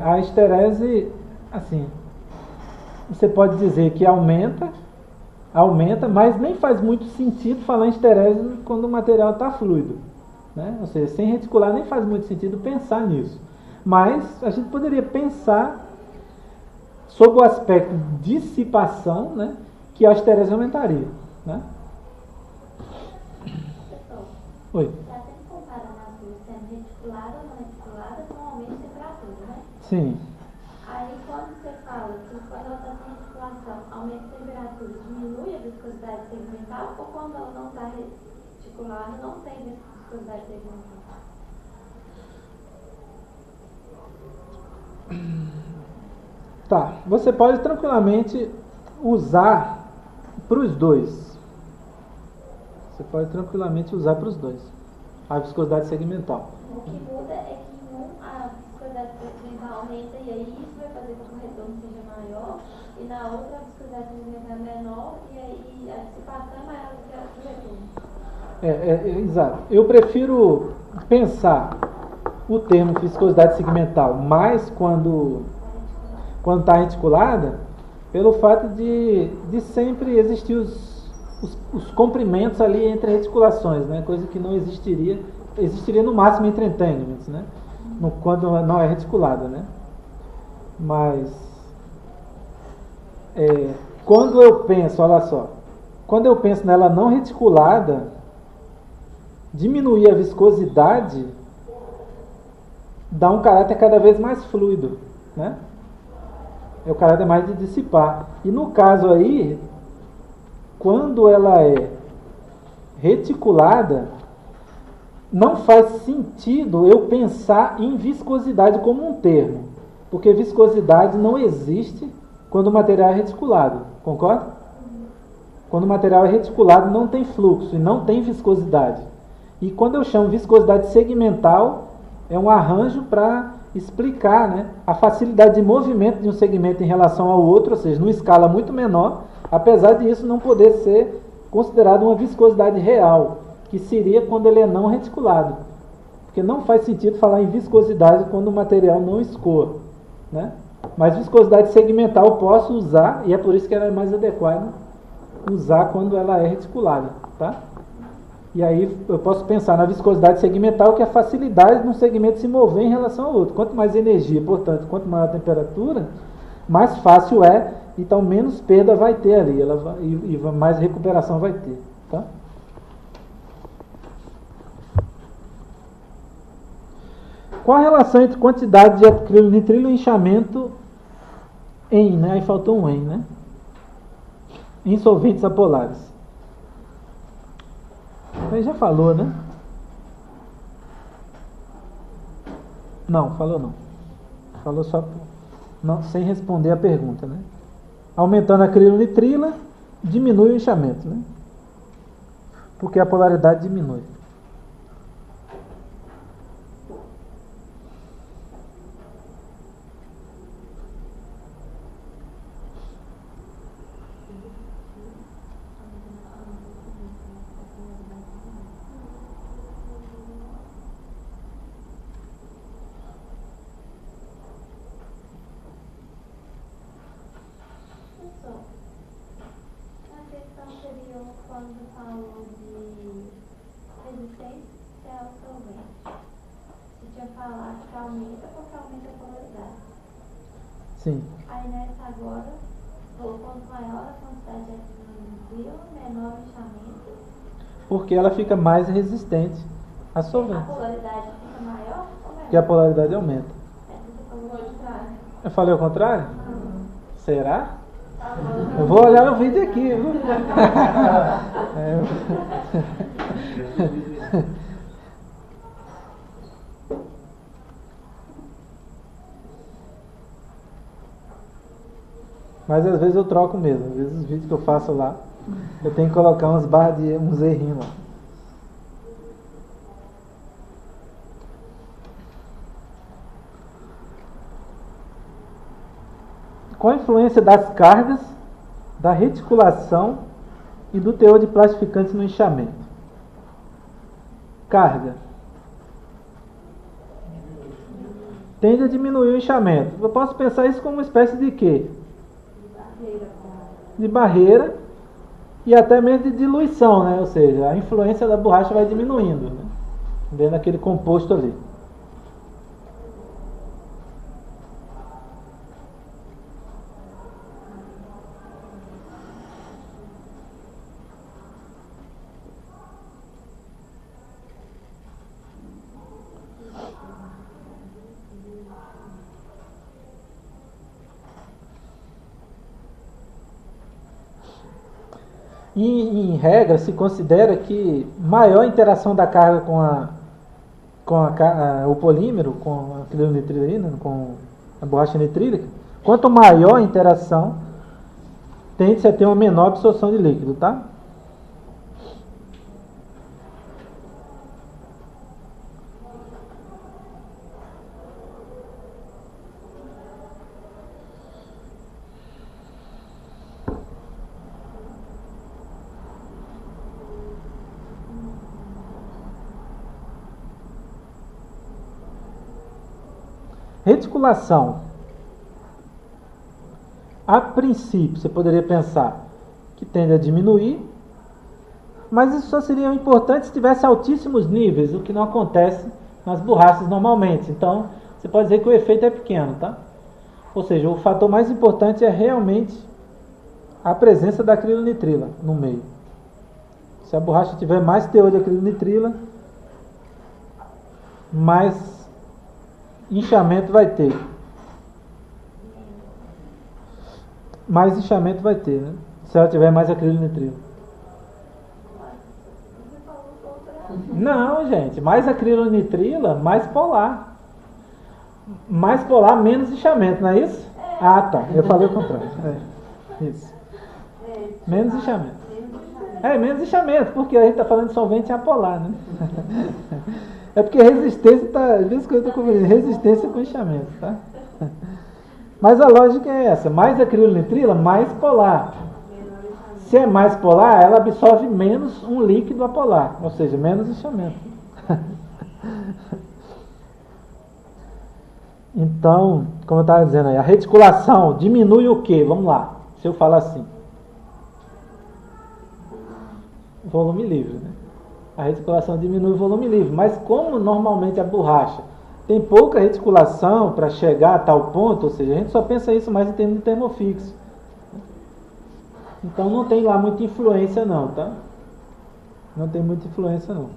a esterese, assim, você pode dizer que aumenta, mas nem faz muito sentido falar em esterese quando o material está fluido. Né? Ou seja, sem reticular nem faz muito sentido pensar nisso. Mas a gente poderia pensar sob o aspecto de dissipação, né, que a esterese aumentaria. Né? Oi. Está sempre comparando as duas, sendo reticulada ou não reticulada, com aumento de temperatura, né? Sim. Aí quando você fala que quando ela está sem articulação, aumenta a temperatura, diminui a viscosidade segmental, ou quando ela não está reticulada, não tem viscosidade segmental? Tá, você pode tranquilamente usar para os dois. Você pode tranquilamente usar para os dois. A viscosidade segmental. O que muda é que a viscosidade segmental aumenta e aí isso vai fazer com que o retorno seja maior, e na outra a viscosidade segmental é menor e aí a dissipação é maior do que a do retorno. Exato. Eu prefiro pensar o termo viscosidade segmental mais quando está articulada, pelo fato de sempre existir os comprimentos ali entre reticulações, né? Coisa que não existiria no máximo entre entanglements, né? Quando não é reticulada, né? Mas quando eu penso, olha só, quando eu penso nela não reticulada, diminuir a viscosidade dá um caráter cada vez mais fluido, né? É o caráter mais de dissipar. E no caso aí, quando ela é reticulada, não faz sentido eu pensar em viscosidade como um termo, porque viscosidade não existe quando o material é reticulado, concorda? Quando o material é reticulado não tem fluxo e não tem viscosidade. E quando eu chamo viscosidade segmental, é um arranjo para explicar, né, a facilidade de movimento de um segmento em relação ao outro, ou seja, numa escala muito menor, apesar disso não poder ser considerado uma viscosidade real, que seria quando ele é não reticulado. Porque não faz sentido falar em viscosidade quando o material não escoa, né? Mas viscosidade segmental eu posso usar, e é por isso que ela é mais adequada usar quando ela é reticulada, tá? E aí eu posso pensar na viscosidade segmental, que é a facilidade de um segmento se mover em relação ao outro. Quanto mais energia, portanto, quanto maior a temperatura, mais fácil é, então menos perda vai ter ali, e mais recuperação vai ter, tá? Qual a relação entre quantidade de acrilonitrilo e inchamento em, né? Aí faltou um em, né? Em solventes apolares. Aí já falou, né? Não, falou não. Falou só não, sem responder a pergunta, né? Aumentando a acrilonitrila, diminui o inchamento, né? Porque a polaridade diminui. Quando falou de resistência ao solvente, você tinha falado que aumenta porque aumenta a polaridade. Sim. Aí nessa agora, quanto maior a quantidade de acrilonitrilo, menor o inchamento. Porque ela fica mais resistente a solvente. A polaridade fica maior ou menor? Porque a polaridade aumenta. Você falou o contrário. Eu falei o contrário? Será? Eu vou olhar o vídeo aqui, viu? Mas às vezes eu troco mesmo. Às vezes os vídeos que eu faço lá, eu tenho que colocar uns barras de uns errinhos lá. Qual a influência das cargas, da reticulação e do teor de plastificantes no inchamento? Carga. Tende a diminuir o inchamento. Eu posso pensar isso como uma espécie de quê? De barreira e até mesmo de diluição, né? Ou seja, a influência da borracha vai diminuindo, né? Dentro daquele composto ali. Em regra, se considera que maior interação da carga com o polímero, com a acrilonitrila, com a borracha nitrílica, quanto maior a interação, tende-se a ter uma menor absorção de líquido, tá? Reticulação. A princípio, você poderia pensar que tende a diminuir, mas isso só seria importante se tivesse altíssimos níveis, o que não acontece nas borrachas normalmente. Então, você pode dizer que o efeito é pequeno, tá? Ou seja, o fator mais importante é realmente a presença da acrilonitrila no meio. Se a borracha tiver mais teor de acrilonitrila, mais inchamento vai ter. Mais inchamento vai ter, né? Se ela tiver mais acrilonitrila. Não, gente. Mais acrilonitrila, mais polar. Mais polar, menos inchamento, não é isso? Ah, tá. Eu falei o contrário. Isso. Menos inchamento. Menos inchamento, porque a gente está falando de solvente apolar, né? É porque resistência está. Às vezes que eu estou confundindo resistência com inchamento, tá? Mas a lógica é essa: mais acrilonitrila, mais polar. Se é mais polar, ela absorve menos um líquido apolar, ou seja, menos inchamento. Então, como eu estava dizendo aí, a reticulação diminui o quê? Vamos lá, se eu falar assim: volume livre, né? A reticulação diminui o volume livre, mas como normalmente a borracha tem pouca reticulação para chegar a tal ponto, ou seja, a gente só pensa isso mais em termos de termofixo. Então não tem lá muita influência não, tá? Não tem muita influência não.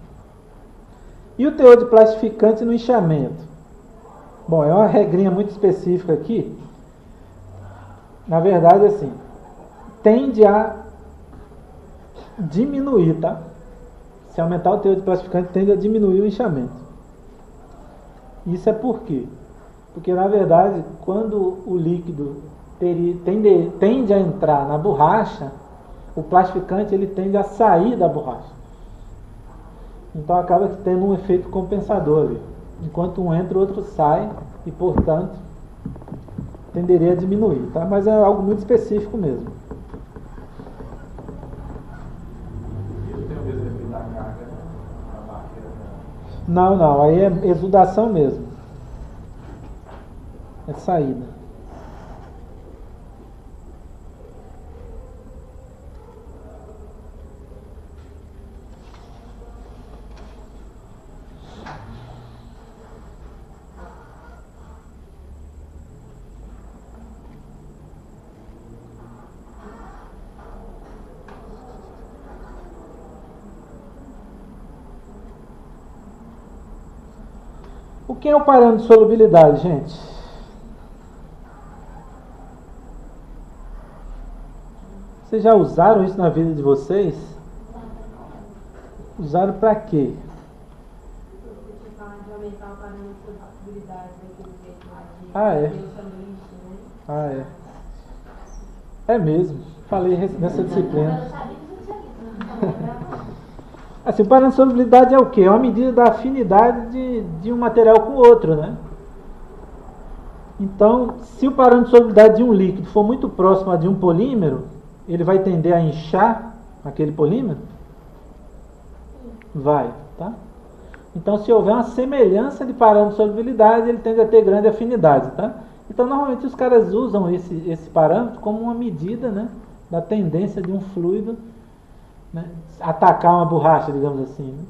E o teor de plastificante no inchamento? Bom, é uma regrinha muito específica aqui. Na verdade, assim, tende a diminuir, tá? Se aumentar o teor de plastificante, tende a diminuir o inchamento. Isso é por quê? Porque, na verdade, quando o líquido tende a entrar na borracha, o plastificante ele tende a sair da borracha. Então, acaba que tendo um efeito compensador ali. Enquanto um entra, o outro sai e, portanto, tenderia a diminuir, tá? Mas é algo muito específico mesmo. Não, aí é exudação mesmo. É saída. O que é o parâmetro de solubilidade, gente? Vocês já usaram isso na vida de vocês? Usaram para quê? Ah, é. Ah, é. É mesmo. Falei nessa disciplina. Assim, o parâmetro de solubilidade é o quê? É uma medida da afinidade de um material com o outro, né? Então, se o parâmetro de solubilidade de um líquido for muito próximo a de um polímero, ele vai tender a inchar aquele polímero? Vai, tá? Então, se houver uma semelhança de parâmetro de solubilidade, ele tende a ter grande afinidade, tá? Então, normalmente os caras usam esse parâmetro como uma medida, né, da tendência de um fluido, né, atacar uma borracha, digamos assim, né?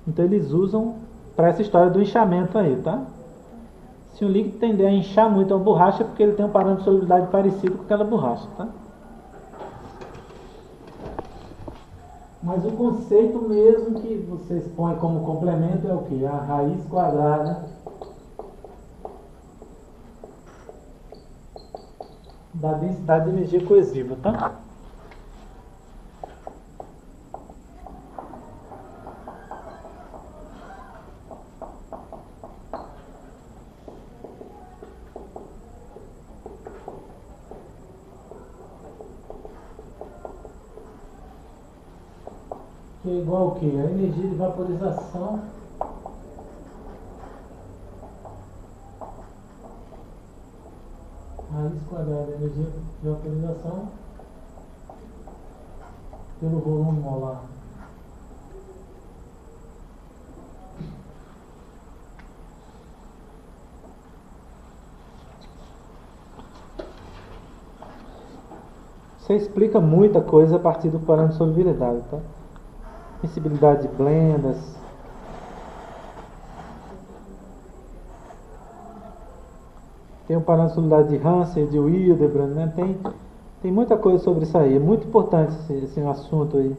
Então eles usam para essa história do inchamento aí, tá? Se um líquido tender a inchar muito a borracha, é porque ele tem um parâmetro de solubilidade parecido com aquela borracha, tá? Mas o conceito mesmo que vocês põem como complemento é o quê? A raiz quadrada da densidade de energia coesiva, tá? Que é igual ao quê? A energia de vaporização raiz quadrada da energia de vaporização pelo volume molar. Você explica muita coisa a partir do parâmetro de solubilidade, tá? Miscibilidade de blendas. Tem o parâmetro de solubilidade de Hansen, de Hildebrand, né? Tem muita coisa sobre isso aí. É muito importante esse assunto aí.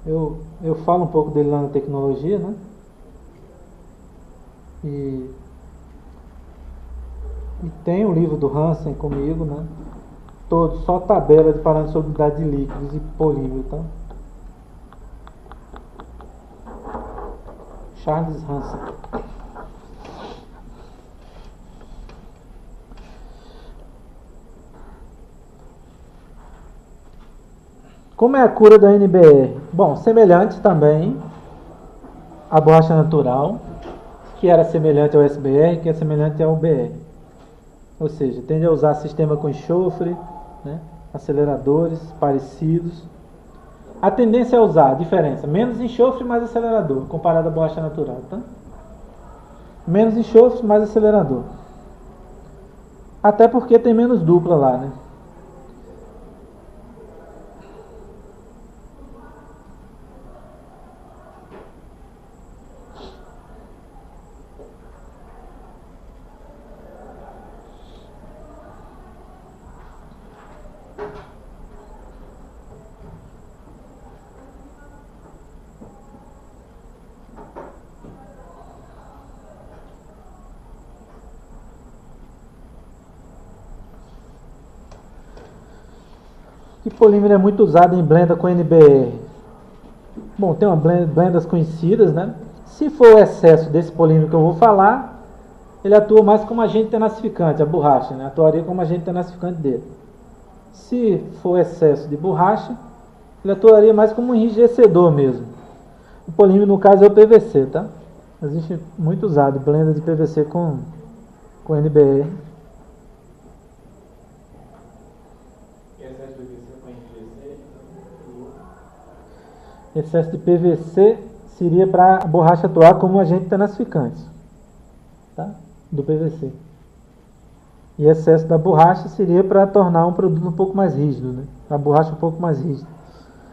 Eu falo um pouco dele lá na tecnologia, né? E tem o livro do Hansen comigo, né? Todo, só tabela de parâmetro de solubilidade de líquidos e polímero, tá? Charles Hansen. Como é a cura da NBR? Bom, semelhante também à borracha natural, que era semelhante ao SBR, que é semelhante ao BR. Ou seja, tende a usar sistema com enxofre, né? Aceleradores parecidos. A tendência é usar a diferença, menos enxofre, mais acelerador, comparado à borracha natural, tá? Menos enxofre, mais acelerador. Até porque tem menos dupla lá, né? Que polímero é muito usado em blenda com NBR? Bom, tem uma blendas conhecidas, né? Se for o excesso desse polímero que eu vou falar, ele atua mais como agente tenacificante, a borracha, né? Atuaria como agente tenacificante dele. Se for excesso de borracha, ele atuaria mais como um enrijecedor mesmo. O polímero, no caso, é o PVC, tá? Existe muito usado, blenda de PVC com NBR. Excesso de PVC seria para a borracha atuar como agente tenacificante, tá? Do PVC. E excesso da borracha seria para tornar um produto um pouco mais rígido, né? A borracha um pouco mais rígida.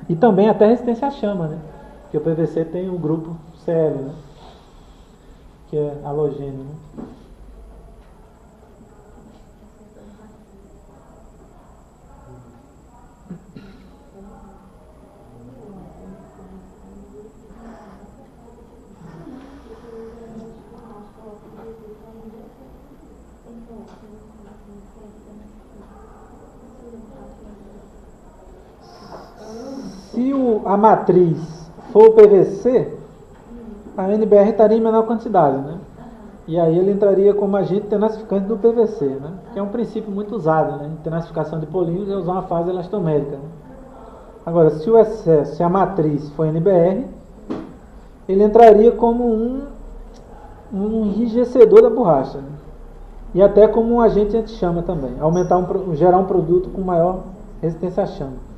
E também até resistência à chama, né? Porque o PVC tem o grupo Cl, né? Que é halogênio, né? Se a matriz for o PVC, a NBR estaria em menor quantidade, né? E aí ele entraria como agente tenacificante do PVC, né? Que é um princípio muito usado, né? Em tenacificação de polímeros é usar uma fase elastomérica, né? Agora, se o excesso, se a matriz for NBR, ele entraria como um enrijecedor da borracha, né? E até como um agente anti-chama também, gerar um produto com maior resistência à chama.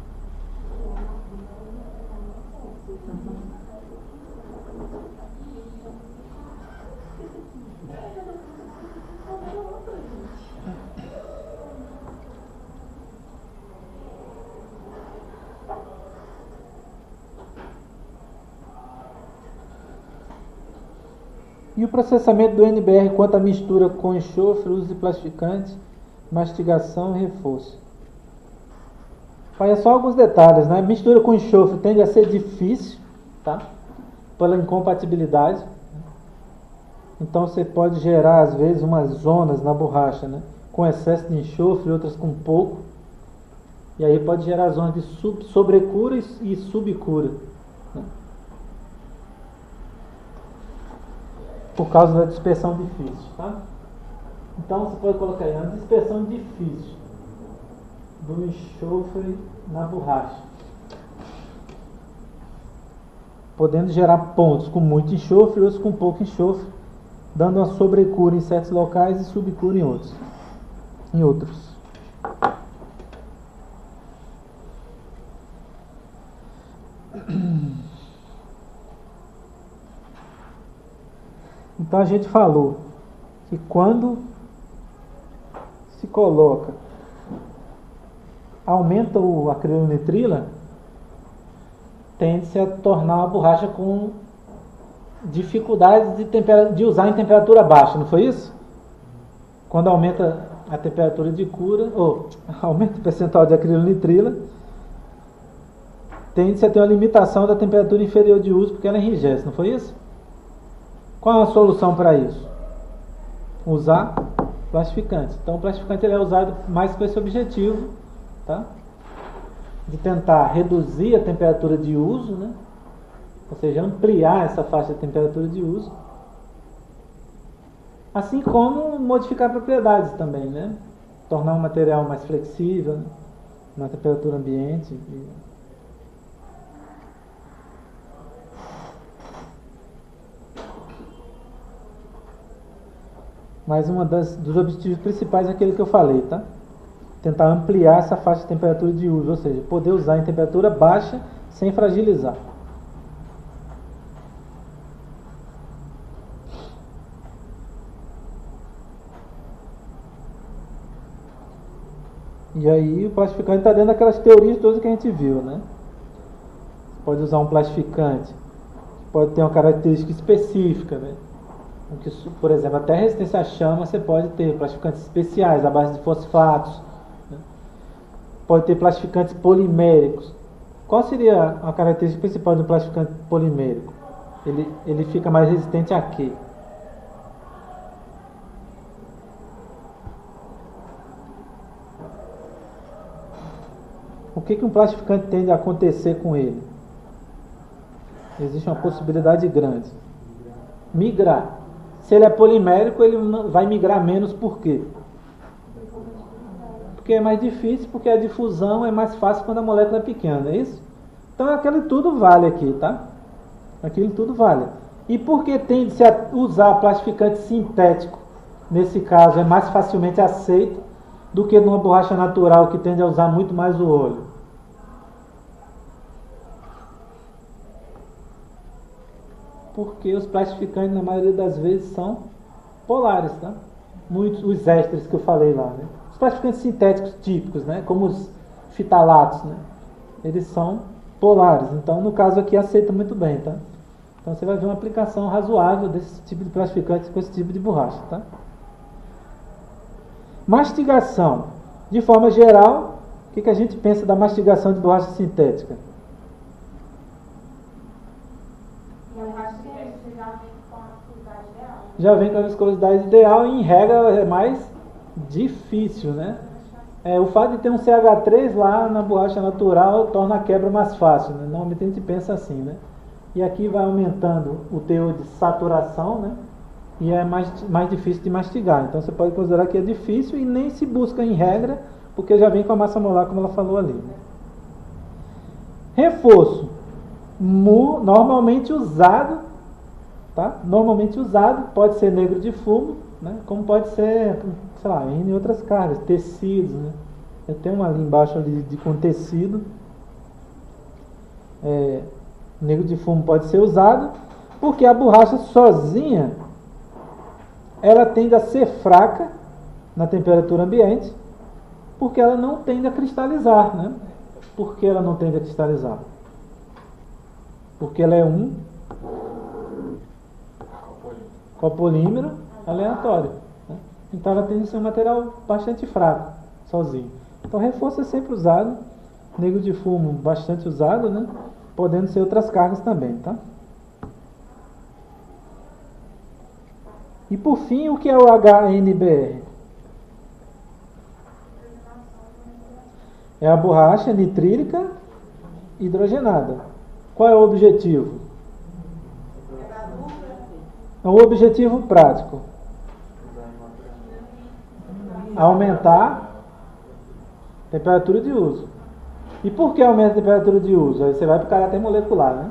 E o processamento do NBR quanto à mistura com enxofre, uso de plastificantes, mastigação e reforço. Olha só alguns detalhes, né? Mistura com enxofre tende a ser difícil, tá? Pela incompatibilidade. Então você pode gerar às vezes umas zonas na borracha, né? com excesso de enxofre, outras com pouco. E aí pode gerar zonas de sobrecura e subcura, né? Por causa da dispersão difícil, tá? Então você pode colocar aí a dispersão difícil do enxofre na borracha, podendo gerar pontos com muito enxofre e outros com pouco enxofre, dando uma sobrecura em certos locais e subcura em outros. Então a gente falou que quando se coloca, aumenta o acrilonitrila, tende-se a tornar uma borracha com dificuldade de usar em temperatura baixa, não foi isso? Quando aumenta a temperatura de cura, ou aumenta o percentual de acrilonitrila, tende-se a ter uma limitação da temperatura inferior de uso, porque ela enrijece, não foi isso? Qual é a solução para isso? Usar plastificante. Então o plastificante ele é usado mais com esse objetivo, tá? De tentar reduzir a temperatura de uso, né? Ou seja, ampliar essa faixa de temperatura de uso, assim como modificar propriedades também, né? Tornar um material mais flexível, né? Na temperatura ambiente. Mas dos objetivos principais é aquele que eu falei, tá? Tentar ampliar essa faixa de temperatura de uso, ou seja, poder usar em temperatura baixa sem fragilizar. E aí o plastificante está dentro daquelas teorias todas que a gente viu, né? Você pode usar um plastificante, pode ter uma característica específica, né? Por exemplo, até resistência à chama você pode ter plastificantes especiais à base de fosfatos, né? Pode ter plastificantes poliméricos. Qual seria a característica principal de um plastificante polimérico? Ele fica mais resistente a quê? O que um plastificante tende a acontecer com ele? Existe uma possibilidade grande. Migrar. Se ele é polimérico, ele vai migrar menos, por quê? Porque é mais difícil, porque a difusão é mais fácil quando a molécula é pequena, não é isso? Então aquilo tudo vale aqui, tá? Aquilo tudo vale. E por que tende-se a usar plastificante sintético? Nesse caso é mais facilmente aceito do que numa borracha natural que tende a usar muito mais o óleo. Porque os plastificantes na maioria das vezes são polares, tá? Muitos, os ésteres que eu falei lá, né? Os plastificantes sintéticos típicos, né? Como os fitalatos, né? Eles são polares, então no caso aqui aceita muito bem, tá? Então você vai ver uma aplicação razoável desse tipo de plastificante com esse tipo de borracha, tá? Mastigação. De forma geral, o que a gente pensa da mastigação de borracha sintética? Já vem com a viscosidade ideal e em regra é mais difícil, né? O fato de ter um CH3 lá na borracha natural torna a quebra mais fácil, né? Normalmente a gente pensa assim, né? E aqui vai aumentando o teor de saturação, né? E é mais difícil de mastigar. Então você pode considerar que é difícil e nem se busca em regra, porque já vem com a massa molar, como ela falou ali, né? Reforço. Normalmente usado, tá? Normalmente usado, pode ser negro de fumo, né? Como pode ser, sei lá, em outras cargas, tecidos, né? Eu tenho uma ali embaixo ali com tecido. Negro de fumo pode ser usado, porque a borracha sozinha ela tende a ser fraca na temperatura ambiente, porque ela não tende a cristalizar, né? Por que ela não tende a cristalizar? Porque ela é um copolímero aleatório, né? Então ela tende a ser um material bastante fraco, sozinho. Então reforço é sempre usado, negro de fumo bastante usado, né? Podendo ser outras cargas também, tá? E por fim, o que é o HNBR? É a borracha nitrílica hidrogenada. Qual é o objetivo? É um objetivo prático. Aumentar a temperatura de uso. E por que aumenta a temperatura de uso? Aí você vai para o caráter molecular, né?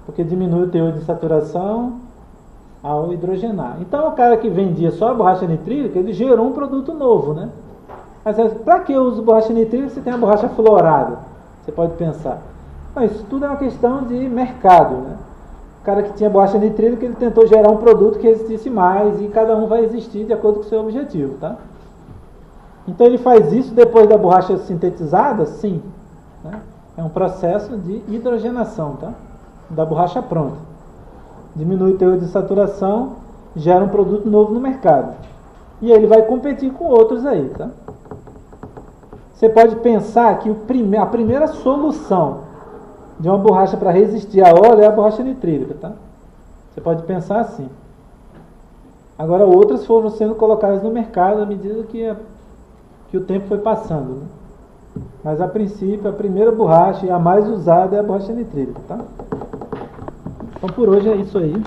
Porque diminui o teor de saturação ao hidrogenar. Então o cara que vendia só a borracha nitrílica, ele gerou um produto novo, né? Mas para que eu uso borracha nitrílica se tem a borracha fluorada? Você pode pensar. Mas isso tudo é uma questão de mercado, né? O cara que tinha borracha nitrílica, ele tentou gerar um produto que resistisse mais, e cada um vai existir de acordo com o seu objetivo, tá? Então ele faz isso depois da borracha sintetizada? Sim. Né? É um processo de hidrogenação, tá? Da borracha pronta. Diminui o teor de saturação, gera um produto novo no mercado. E aí ele vai competir com outros aí, tá? Você pode pensar que a primeira solução de uma borracha para resistir a óleo é a borracha nitrílica, tá? Você pode pensar assim. Agora outras foram sendo colocadas no mercado à medida que o tempo foi passando, né? Mas a princípio a primeira borracha e a mais usada é a borracha nitrílica, tá? Então por hoje é isso aí.